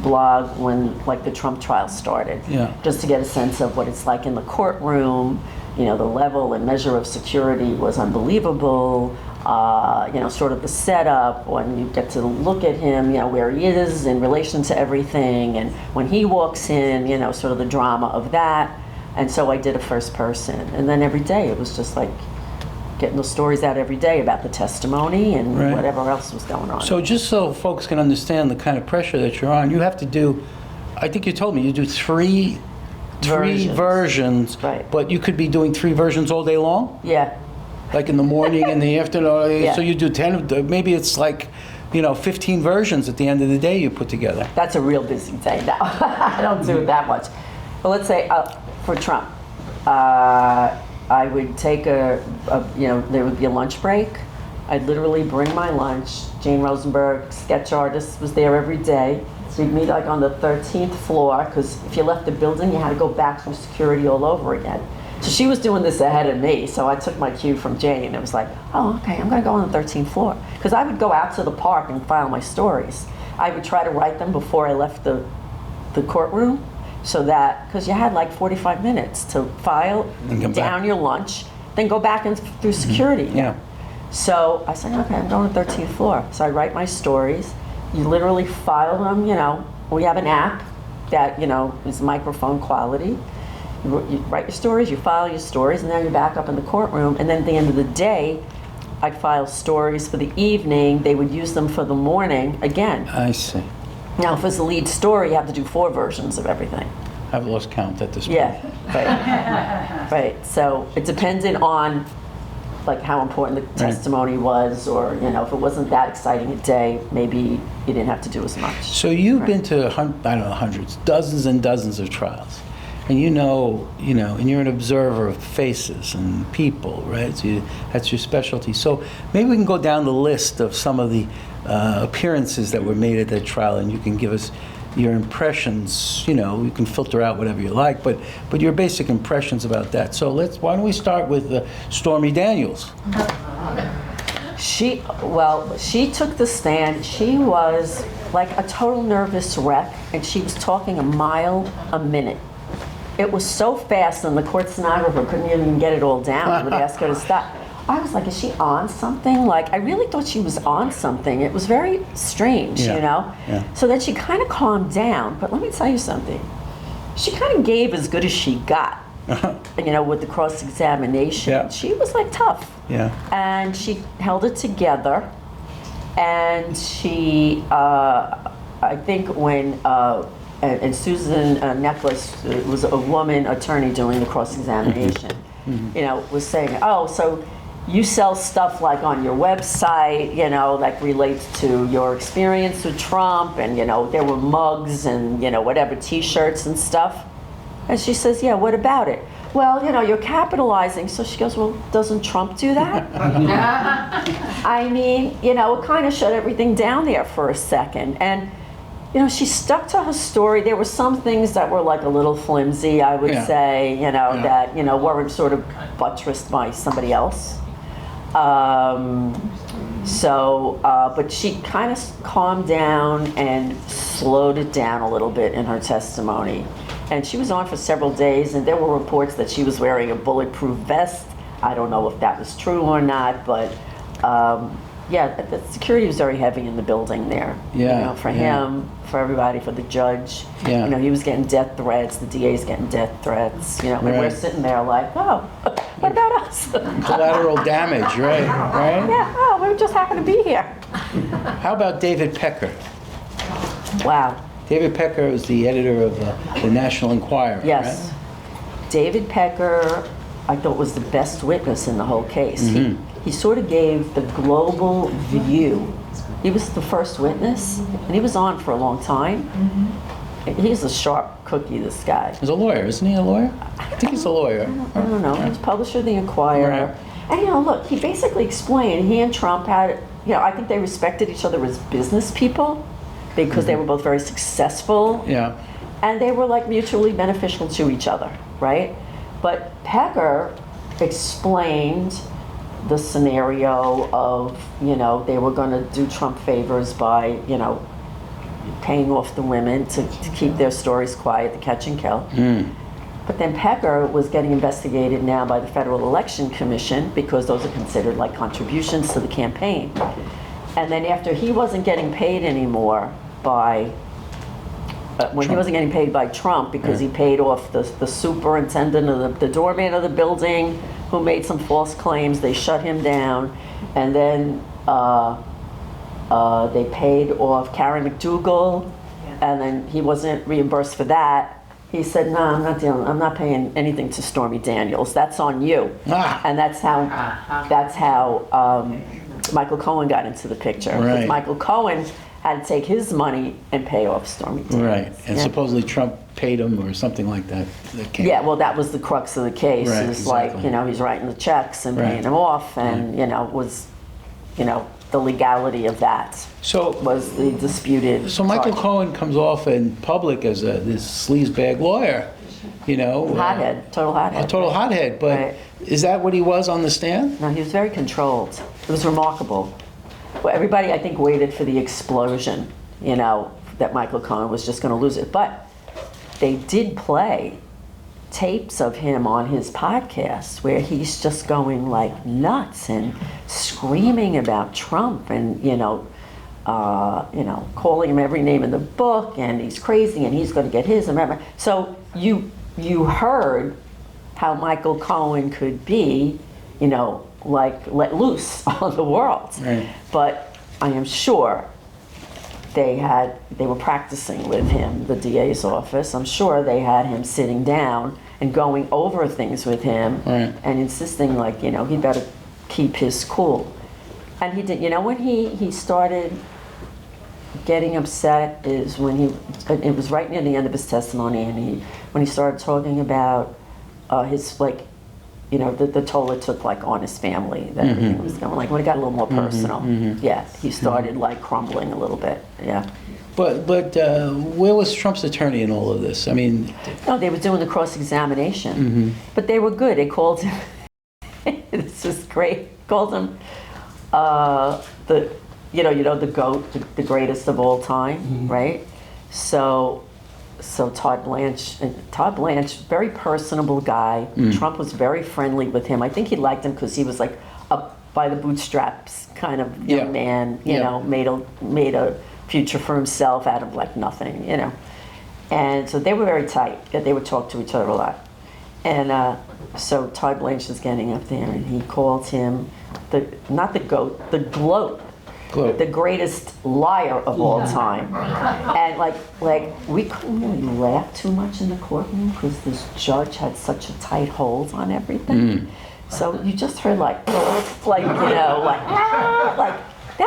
blog when, the Trump trial started. Yeah. Just to get a sense of what it's like in the courtroom. The level and measure of security was unbelievable. Sort of the setup, when you get to look at him, where he is in relation to everything, and when he walks in, sort of the drama of that. And so I did a first person. And then every day it was just getting the stories out every day about the testimony and whatever else was going on. So just so folks can understand the kind of pressure that you're on, you have to do, I think you told me, you do three versions, Right. But you could be doing 3 versions all day long? Yeah. Like in the morning and the afternoon, Yeah. so you do 10, maybe it's 15 versions at the end of the day you put together. That's a real busy day now. I don't do that much. But let's say for Trump, I would take there would be a lunch break. I'd literally bring my lunch. Jane Rosenberg, sketch artist, was there every day. So you'd meet on the 13th floor, because if you left the building, you had to go back through security all over again. So she was doing this ahead of me, so I took my cue from Jane. It was like, oh, okay, I'm going to go on the 13th floor. Because I would go out to the park and file my stories. I would try to write them before I left the courtroom, so that, because you had 45 minutes to file And come down back. your lunch, then go back and through security. Yeah. So I said, okay, I'm going to the 13th floor. So I write my stories. You literally file them, we have an app that, is microphone quality. You write your stories, you file your stories, and then you're back up in the courtroom. And then at the end of the day, I'd file stories for the evening. They would use them for the morning again. I see. Now, if it's a lead story, you have to do 4 versions of everything. I've lost count at this point. Yeah, right. Right. So it depended on like how important the testimony was, or if it wasn't that exciting a day, maybe you didn't have to do as much. So you've been to, I don't know, hundreds, dozens and dozens of trials. And and you're an observer of faces and people, right? So that's your specialty. So maybe we can go down the list of some of the appearances that were made at that trial, and you can give us your impressions. You can filter out whatever you like, but your basic impressions about that. So why don't we start with Stormy Daniels? She took the stand. She was like a total nervous wreck, and she was talking a mile a minute. It was so fast, and the court stenographer couldn't even get it all down. He would ask her to stop. I was like, is she on something? Like, I really thought she was on something. It was very strange, Yeah. So then she kind of calmed down. But let me tell you something. She kind of gave as good as she got, with the cross-examination. Yeah. She was like tough. Yeah. And she held it together. And she, I think when, and Susan Necklace was a woman attorney doing the cross-examination, was saying, oh, so you sell stuff like on your website, that relates to your experience with Trump, and, there were mugs and, whatever, T-shirts and stuff. And she says, yeah, what about it? Well, you're capitalizing. So she goes, well, doesn't Trump do that? I mean, it kind of shut everything down there for a second. And she stuck to her story. There were some things that were like a little flimsy, I would say, that, weren't sort of buttressed by somebody else. But she kind of calmed down and slowed it down a little bit in her testimony. And she was on for several days, and there were reports that she was wearing a bulletproof vest. I don't know if that was true or not, but the security was very heavy in the building there. Yeah. For him, for everybody, for the judge. Yeah. He was getting death threats. The DA's getting death threats. And we're sitting there like, oh, what about us? Collateral damage, right? Yeah. Oh, we just happen to be here. How about David Pecker? Wow. David Pecker was the editor of the National Enquirer. Yes. Right? David Pecker, I thought, was the best witness in the whole case. Mm-hmm. He sort of gave the global view. He was the first witness, and he was on for a long time. Mm-hmm. He's a sharp cookie, this guy. He's a lawyer, isn't he a lawyer? I think he's a lawyer. I don't know. He was publisher of the Enquirer. Right. And look, he basically explained he and Trump had, I think they respected each other as business people because they were both very successful. Yeah. And they were like mutually beneficial to each other, right? But Pecker explained the scenario of, they were going to do Trump favors by, paying off the women to keep their stories quiet, to catch and kill. But then Pecker was getting investigated now by the Federal Election Commission because those are considered like contributions to the campaign. And then after he wasn't getting paid anymore by, he wasn't getting paid by Trump because he paid off the superintendent of the doorman of the building who made some false claims. They shut him down. And then they paid off Karen McDougal, and then he wasn't reimbursed for that. He said, no, I'm not paying anything to Stormy Daniels. That's on you. And that's how Michael Cohen got into the picture. Right. Because Michael Cohen had to take his money and pay off Stormy Daniels. Right. And supposedly Trump paid him or something like that. Yeah, well, that was the crux of the case. Right, It's exactly. like, he's writing the checks and paying them off, and, was, the legality of that was the disputed So Michael charge. Cohen comes off in public as this sleazebag lawyer, Hothead, total hothead. a total hothead. But Right. is that what he was on the stand? No, he was very controlled. It was remarkable. Well, everybody, I think, waited for the explosion, that Michael Cohen was just going to lose it. But they did play tapes of him on his podcast where he's just going like nuts and screaming about Trump and, calling him every name in the book, and he's crazy and he's going to get his. So you heard how Michael Cohen could be, like let loose on the world. Right. But I am sure they were practicing with him, the DA's office. I'm sure they had him sitting down and going over things with him, Right. and insisting like, he better keep his cool. And he did. When he started getting upset is when it was right near the end of his testimony, and when he started talking about his, like, the toll it took like on his family, that everything was going, like when it got a little more personal, yeah, he started like crumbling a little bit, yeah. But where was Trump's attorney in all of this? I mean, No, they were doing the cross-examination, but they were good. They called him, this is great, called him the GOAT, the greatest of all time, right? So Todd Blanche, very personable guy. Trump was very friendly with him. I think he liked him because he was like up by the bootstraps kind of young man, made a future for himself out of like nothing, And so they were very tight. They would talk to each other a lot. And so Todd Blanche is getting up there, and he called him not the GOAT, the gloat. The greatest liar of all time. And like we couldn't really laugh too much in the courtroom because this judge had such a tight hold on everything. So you just heard like that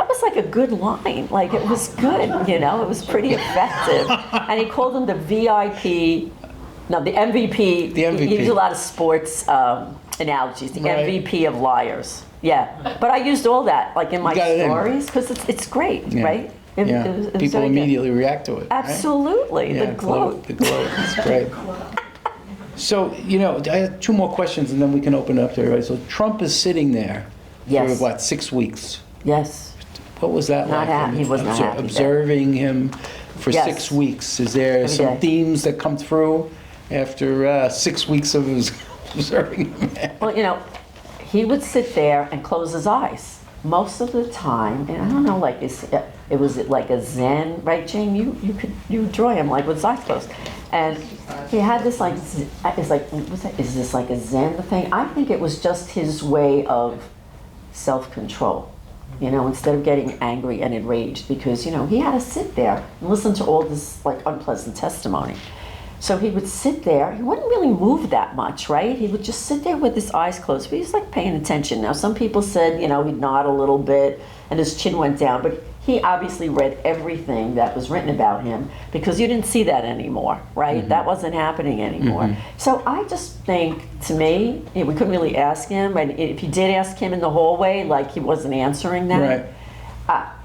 was like a good line. Like it was good, it was pretty effective. And he called him the MVP, no, the MVP. The MVP. He used a lot of sports analogies. The MVP of liars. Yeah, but I used all that like in my stories because it's great, right? It was People very immediately react to it. Absolutely, Right? the gloat. The gloat. It's great. So I have two more questions, and then we can open it up to everybody. So Trump is sitting there Yes. for what, 6 weeks? Yes. What was that Not like? happy. He was not happy. Observing him for Yes. 6 weeks. Is there Every some day. themes that come through after 6 weeks of observing him? Well, he would sit there and close his eyes most of the time, and I don't know, like it was like a Zen, right, Jane? You draw him like with his eyes closed, and he had this like it's like is this like a Zen thing? I think it was just his way of self-control. Instead of getting angry and enraged, because he had to sit there and listen to all this like unpleasant testimony. So he would sit there, he wouldn't really move that much, right? He would just sit there with his eyes closed, but he was like paying attention. Now some people said, he'd nod a little bit and his chin went down, but he obviously read everything that was written about him because you didn't see that anymore, right? That wasn't happening anymore. So I just think, to me, we couldn't really ask him, and if you did ask him in the hallway, like he wasn't answering that. Right.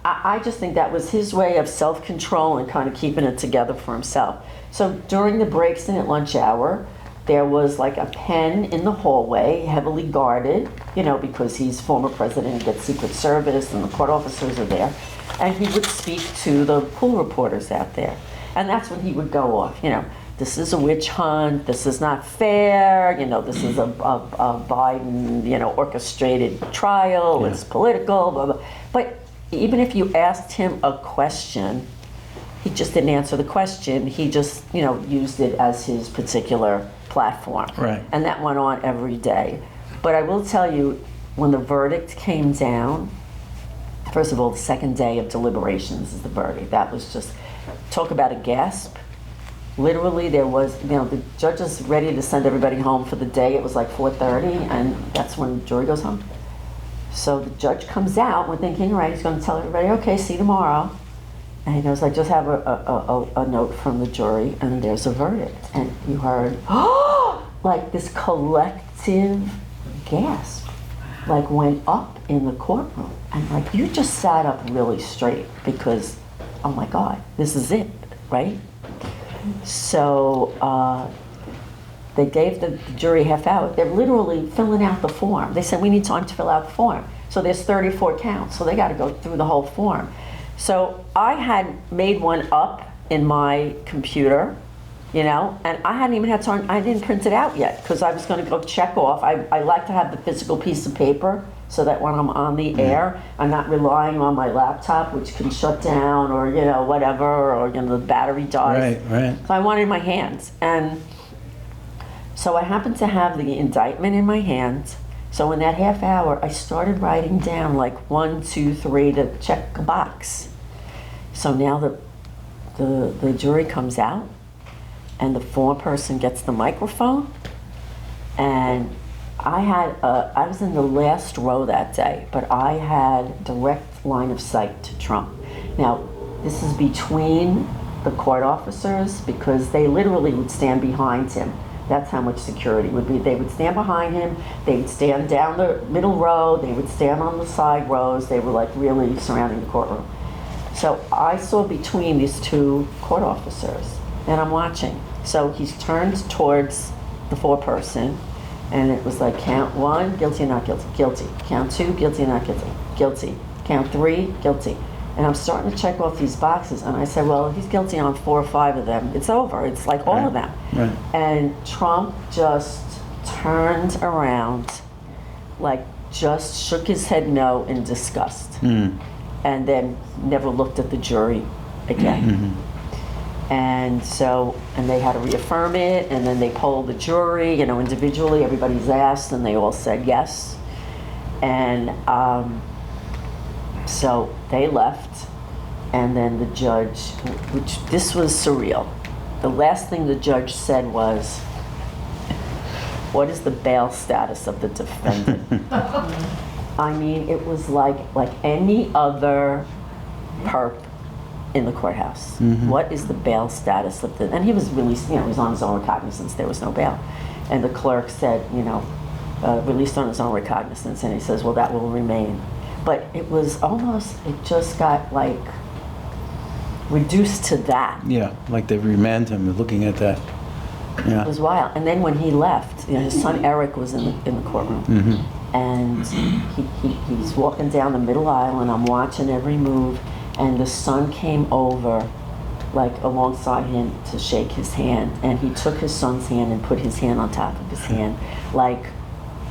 I just think that was his way of self-control and kind of keeping it together for himself. So during the breaks and at lunch hour, there was like a pen in the hallway, heavily guarded, because he's former president and gets Secret Service and the court officers are there. And he would speak to the pool reporters out there. And that's when he would go off, this is a witch hunt, this is not fair, this is a Biden, orchestrated trial, it's political, blah, blah. But even if you asked him a question, he just didn't answer the question. He just, used it as his particular platform. Right. And that went on every day. But I will tell you, when the verdict came down, first of all, the second day of deliberations is the verdict. That was just, talk about a gasp. Literally, there was, the judge is ready to send everybody home for the day. It was like 4:30, and that's when the jury goes home. So the judge comes out, we're thinking, all right, he's going to tell everybody, okay, see you tomorrow. And he goes, I just have a note from the jury, and there's a verdict. And you heard, like this collective gasp, like went up in the courtroom. And like, you just sat up really straight because, oh my God, this is it, right? So they gave the jury half hour. They're literally filling out the form. They said, we need time to fill out the form. So there's 34 counts, so they got to go through the whole form. So I had made one up in my computer, you know? And I hadn't even had time, I didn't print it out yet, because I was gonna go check off. I like to have the physical piece of paper, so that when I'm on the air, I'm not relying on my laptop, which can shut down, or, you know, whatever, or, you know, the battery dies. Right. So I wanted it in my hands. And so I happened to have the indictment in my hands. So in that half hour, I started writing down like 1, 2, 3 to check a box. So now the jury comes out, and the foreperson gets the microphone, and I was in the last row that day, but I had direct line of sight to Trump. Now, this is between the court officers, because they literally would stand behind him. That's how much security would be. They would stand behind him, they would stand down the middle row, they would stand on the side rows, they were like really surrounding the courtroom. So I saw between these two court officers, and I'm watching. So he's turned towards the foreperson, and it was like, count 1, guilty or not guilty, guilty. Count 2, guilty or not guilty, guilty. Count 3, guilty. And I'm starting to check off these boxes, and I said, well, if he's guilty on 4 or 5 of them, it's over. It's like all of them. Right. And Trump just turned around, like just shook his head no in disgust, and then never looked at the jury again. And so, and they had to reaffirm it, and then they polled the jury, you know, individually, everybody's asked, and they all said yes. And so they left, and then the judge, which this was surreal. The last thing the judge said was, what is the bail status of the defendant? I mean, it was like any other perp in the courthouse. What is the bail status of the, and he was released, you know, he was on his own recognizance, there was no bail. And the clerk said, you know, released on his own recognizance, and he says, well, that will remain. But it was almost, it just got like reduced to that. Yeah, like they remand him, looking at that. Yeah. It was wild. And then when he left, you know, his son Eric was in the courtroom, and he's walking down the middle aisle, and I'm watching every move, and the son came over, like alongside him to shake his hand, and he took his son's hand and put his hand on top of his hand, like,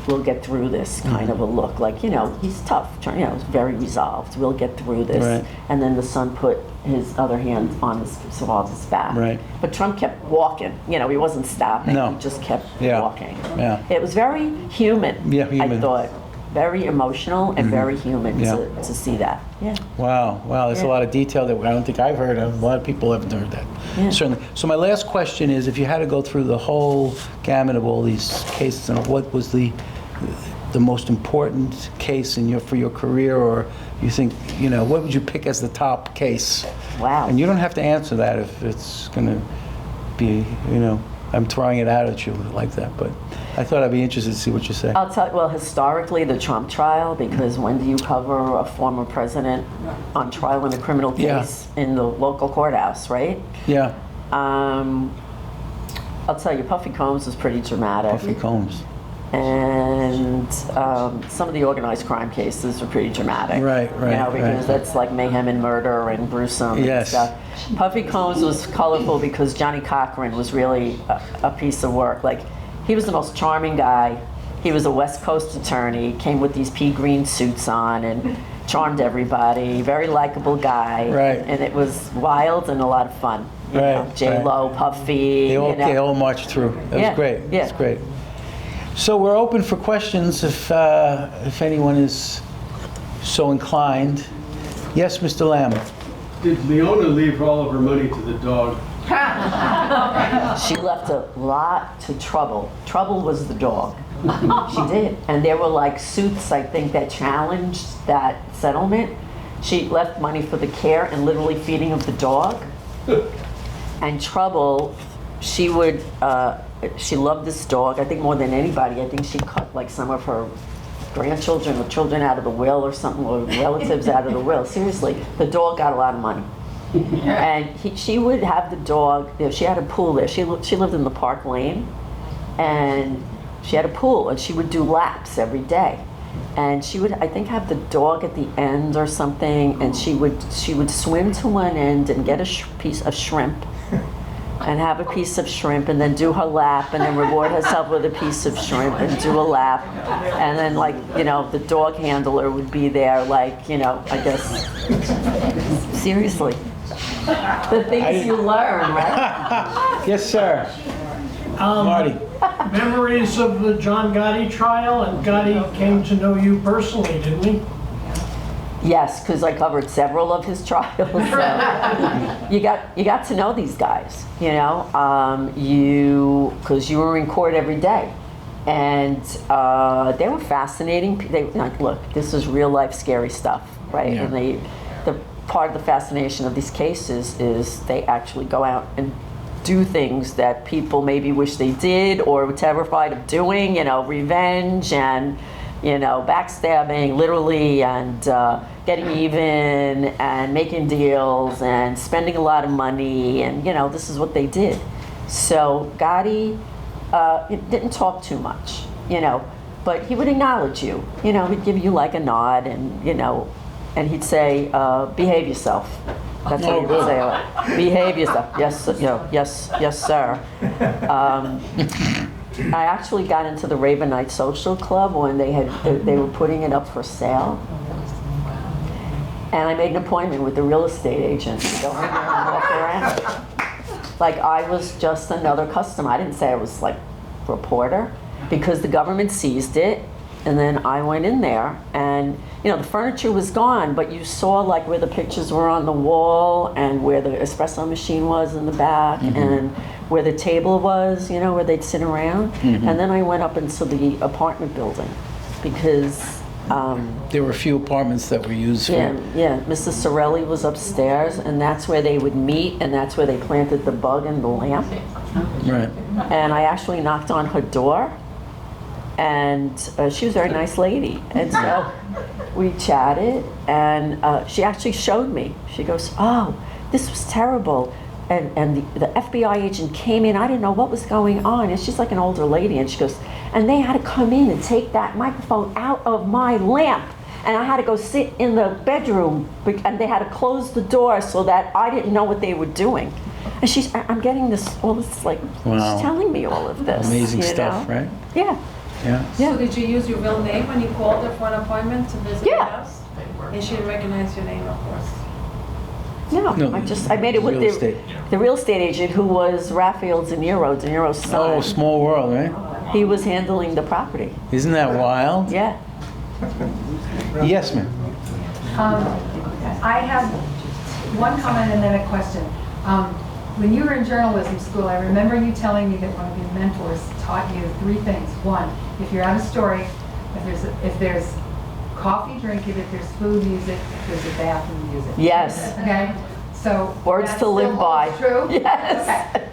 we'll get through this, kind of a look, like, you know, he's tough, you know, very resolved, we'll get through this. Right. And then the son put his other hand on his father's back. Right. But Trump kept walking, you know, he wasn't stopping, No. he just kept Yeah. walking. Yeah. It was very human, Yeah, human. I thought. Very emotional and very human Yeah. to see that. Yeah. Wow, there's a Yeah. lot of detail that I don't think I've heard of. A lot of people haven't heard that. Yeah. Certainly. So my last question is, if you had to go through the whole gamut of all these cases, and what was the most important case for your career, or you think, you know, what would you pick as the top case? Wow. And you don't have to answer that if it's going to be, you know, I'm throwing it out at you like that, but I thought I'd be interested to see what you say. I'll tell you, well, historically, the Trump trial, because when do you cover a former president on trial in a criminal case in the local courthouse, right? Yeah, I'll tell you, Puffy Combs was pretty dramatic. Puffy Combs. And some of the organized crime cases were pretty dramatic. Right, You know, right. because that's like mayhem and murder and gruesome Yes. and stuff. Puffy Combs was colorful because Johnny Cochran was really a piece of work. Like, he was the most charming guy. He was a West Coast attorney, came with these pea green suits on and charmed everybody. Very likable guy. Right. And it was wild and a lot of fun. You Right, know, J-Lo, Puffy. They all, you know. they all marched through. That Yeah, was great. yeah. That's great. So we're open for questions if anyone is so inclined. Yes, Mr. Lamb. Did Leona leave all of her money to the dog? She left a lot to Trouble. Trouble was the dog. She did. And there were like suits, I think, that challenged that settlement. She left money for the care and literally feeding of the dog. And Trouble, she would, she loved this dog, I think more than anybody. I think she cut like some of her grandchildren or children out of the will or something, or relatives out of the will. Seriously, the dog got a lot of money. And she would have the dog, you know, she had a pool there. She lived in the Park Lane, and she had a pool, and she would do laps every day. And she would, I think, have the dog at the end or something, and she would swim to one end and get a piece of shrimp, and have a piece of shrimp and then do her lap and then reward herself with a piece of shrimp and do a lap. And then like, you know, the dog handler would be there like, you know, I guess, seriously. The things you learn, right? Yes, sir. Marty. Memories of the John Gotti trial, and Gotti came to know you personally, didn't he? Yes, because I covered several of his trials. So you got to know these guys, you know, because you were in court every day, and they were fascinating. They like, look, this is real life scary stuff, right? Yeah. And the part of the fascination of these cases is they actually go out and do things that people maybe wish they did or were terrified of doing, you know, revenge and, you know, backstabbing, literally, and getting even and making deals and spending a lot of money, and, you know, this is what they did. So Gotti didn't talk too much, you know, but he would acknowledge you. You know, he'd give you like a nod, and, you know, and he'd say, behave yourself. That's what he would say. Behave yourself. Yes, you know, yes, sir. I actually got into the Ravenite Social Club when they were putting it up for sale, and I made an appointment with the real estate agent to go in there and walk around. Like I was just another customer. I didn't say I was like a reporter, because the government seized it. And then I went in there, and you know, the furniture was gone, but you saw like where the pictures were on the wall, and where the espresso machine was in the back, and where the table was, you know, where they'd sit around. And then I went up into the apartment building, because There were a few apartments that were used for. yeah, Mrs. Sorelli was upstairs, and that's where they would meet, and that's where they planted the bug and the lamp. Right. And I actually knocked on her door, and she was a very nice lady. And so we chatted, and she actually showed me. She goes, oh, this was terrible. And the FBI agent came in, I didn't know what was going on. And she's like an older lady, and she goes, and they had to come in and take that microphone out of my lamp. And I had to go sit in the bedroom, and they had to close the door so that I didn't know what they were doing. And I'm getting all this, like, Wow. she's telling me all of this. Amazing you stuff, know? right? Yeah. Yeah. Yeah. So did you use your real name when you called her for an appointment to visit Yeah. the house? And she didn't recognize your name, of course. No, I made it with Real estate. the real estate agent, who was Raphael De Niro's son. Oh, small world, right? He was handling the property. Isn't that wild? Yeah. Yes, ma'am. I have one comment and then a question. When you were in journalism school, I remember you telling me that one of your mentors taught you three things. One, if you're at a story, if there's coffee, drink it. If there's food, use it. If there's a bathroom, use it. Yes. Okay? So Words that to live still by. holds True? Yes. Okay.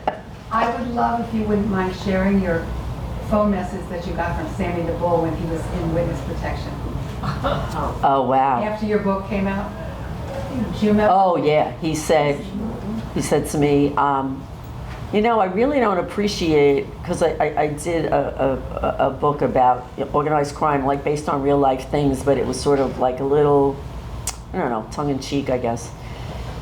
I would love if you wouldn't mind sharing your phone message that you got from Sammy the Bull when he was in witness protection. Oh, wow. After your book came out. Do you remember? Oh, yeah. He said to me, you know, I really don't appreciate, because I did a book about organized crime, like based on real life things, but it was sort of like a little, I don't know, tongue in cheek, I guess.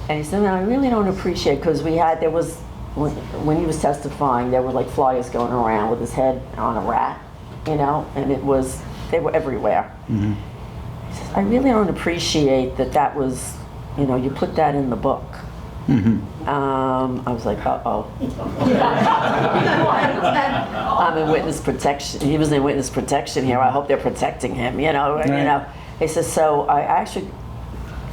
And he said, I really don't appreciate, because when he was testifying, there were like flies going around with his head on a rat, you know, and they were everywhere. Mm-hmm. He says, I really don't appreciate that was, you know, you put that in the book. Mm-hmm. I was like, uh-oh. I'm in witness protection. He was in witness protection here. I hope they're protecting him, you know. Right. You know. He says, so I actually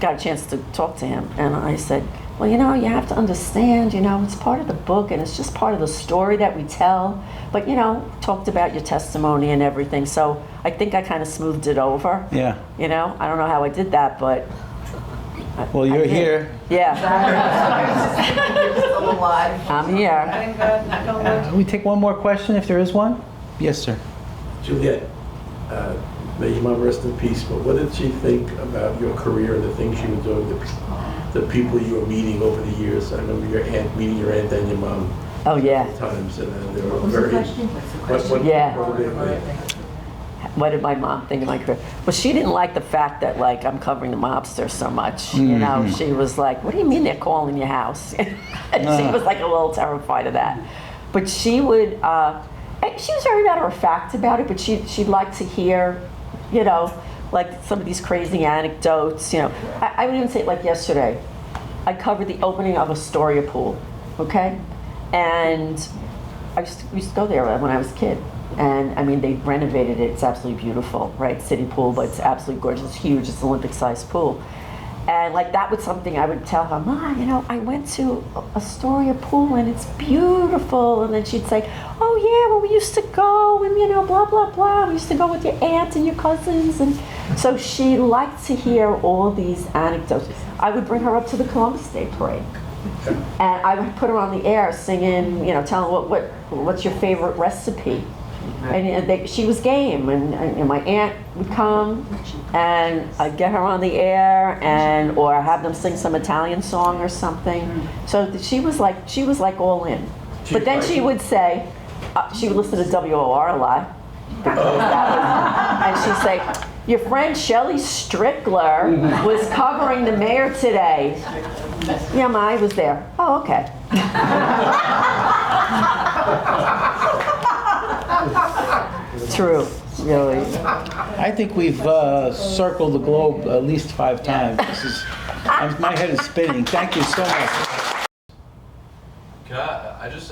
got a chance to talk to him, and I said, well, you know, you have to understand, you know, it's part of the book, and it's just part of the story that we tell. But, you know, talked about your testimony and everything. So I think I kind of smoothed it over. Yeah. You know, I don't know how I did that, but. Well, you're I did. here. Yeah. Still alive. I'm here. Thank God, knock on wood. We take one more question if there is one. Yes, sir. Juliet, may your mom rest in peace, but what did she think about your career and the things you were doing, the people you were meeting over the years? I remember meeting your aunt and your mom Oh, yeah. times, and they were very... Yeah. What were they like? what did my mom think of my career? Well, she didn't like the fact that like I'm covering the mobsters so much. You know, she was like, "What do you mean they're calling your house?" And she was like a little terrified of that. But she would. She was very matter of fact about it, but she'd like to hear, you know, like some of these crazy anecdotes. You know, I would even say like yesterday, I covered the opening of Astoria Pool, okay, and we used to go there when I was a kid. And I mean, they renovated it. It's absolutely beautiful, right? City pool, but it's absolutely gorgeous. It's huge. It's an Olympic-sized pool. And like that was something I would tell her, "Ma, you know, I went to Astoria Pool and it's beautiful." And then she'd say, "Oh yeah, well we used to go and you know, blah blah blah. We used to go with your aunt and your cousins." And so she liked to hear all these anecdotes. I would bring her up to the Columbus Day Parade. And I would put her on the air singing, you know, telling her what's your favorite recipe. And she was game, and my aunt would come, and I'd get her on the air, or have them sing some Italian song or something. So she was like all in. But then she would say, she would listen to WOR a lot, and she'd say, "Your friend Shelley Strickler was covering the mayor today." "Yeah, Ma, I was there." "Oh, okay." True, really. I think we've circled the globe at least 5 times. My head is spinning. Thank you so much.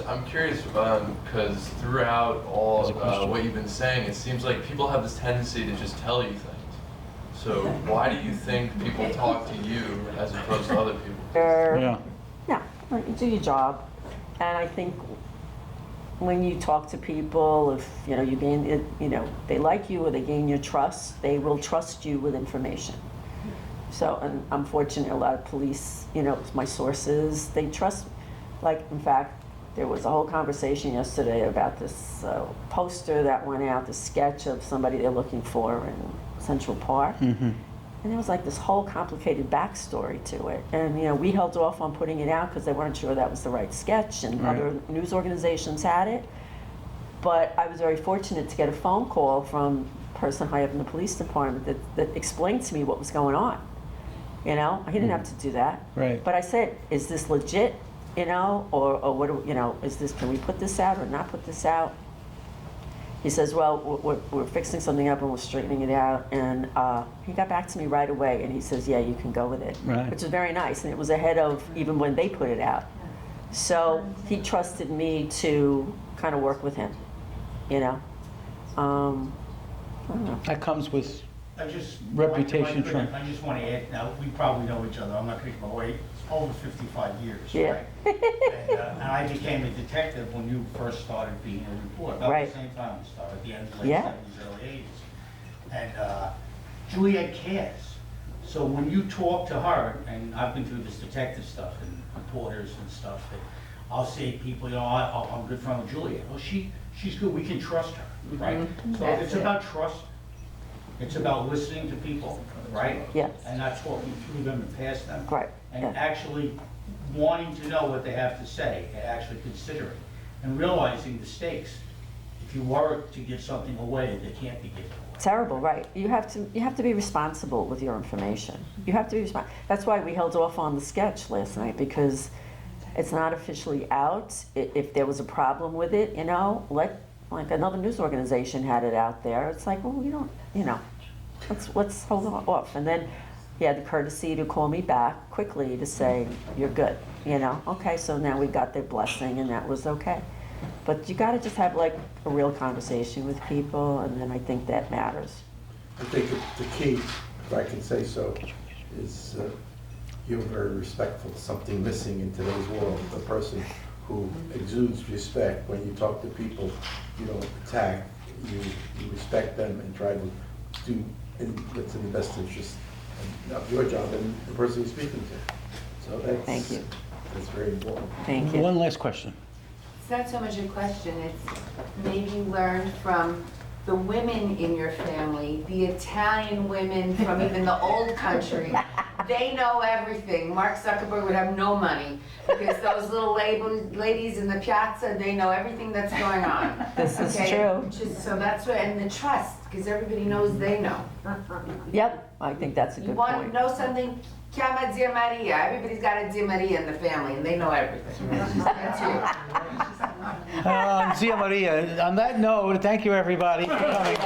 I'm curious, because throughout all what you've been saying, it seems like people have this tendency to just tell you things. So why do you think people talk to you as opposed to other people? Yeah. You do your job. And I think when you talk to people, if you know you gain it, you know they like you or they gain your trust, they will trust you with information. So, and I'm fortunate, a lot of police, you know, my sources, they trust. Like, in fact, there was a whole conversation yesterday about this poster that went out, the sketch of somebody they're looking for in Central Park. And there was like this whole complicated backstory to it. And you know, we held off on putting it out because they weren't sure that was the right sketch, and other news organizations had it. But I was very fortunate to get a phone call from a person high up in the police department that explained to me what was going on. You know, he didn't have to do that. Right. But I said, "Is this legit? You know, or what? You know, is this? Can we put this out or not put this out?" He says, "Well, we're fixing something up and we're straightening it out." And he got back to me right away, and he says, "Yeah, you can go with it," which is very nice. And it was ahead of even when they put it out. So he trusted me to kind of work with him, you know. I don't know. That comes with I just reputation training. I just want to add, now, we probably know each other, I'm not going to go away, it's over 55 years, Yeah. right? And I became a detective when you first started being a reporter, about the same time we started, at the end of the late 70s, early 80s. And Juliet cares. So when you talk to her, and I've been through this detective stuff and reporters and stuff, that I'll say people, you know, I'm a good friend with Juliet. Well, she's good, we can trust her, right? So it's about trust. It's about listening to people, right? Yes. And not talking through them and past them. Right. And actually wanting to know what they have to say, and actually considering, and realizing the stakes. If you were to give something away, they can't be given away. Terrible, right? You have to be responsible with your information. You have to be responsible. That's why we held off on the sketch last night, because it's not officially out. If there was a problem with it, you know, like another news organization had it out there. It's like, well, we don't, you know, let's hold off. And then he had the courtesy to call me back quickly to say, "You're good," you know. Okay, so now we got their blessing, and that was okay. But you got to just have like a real conversation with people, and then I think that matters. I think the key, if I can say so, is you're very respectful. Something missing in today's world. A person who exudes respect. When you talk to people, you don't attack. You respect them and try to do what's in the best interest of your job and the person you're speaking to. So that's, Thank you. That's very important. Thank you. One last question. It's not so much a question, it's maybe you learned from the women in your family, the Italian women from even the old country, they know everything. Mark Zuckerberg would have no money because those little ladies in the piazza, they know everything that's going on. This is Okay? true. So that's what, and the trust, because everybody knows they know. Yep, I think that's a You good want to point. know something? Chiama Zia Maria. Everybody's got a Zia Maria in the family, and they know everything. That's you. Zia Maria, on that note, thank you everybody for coming.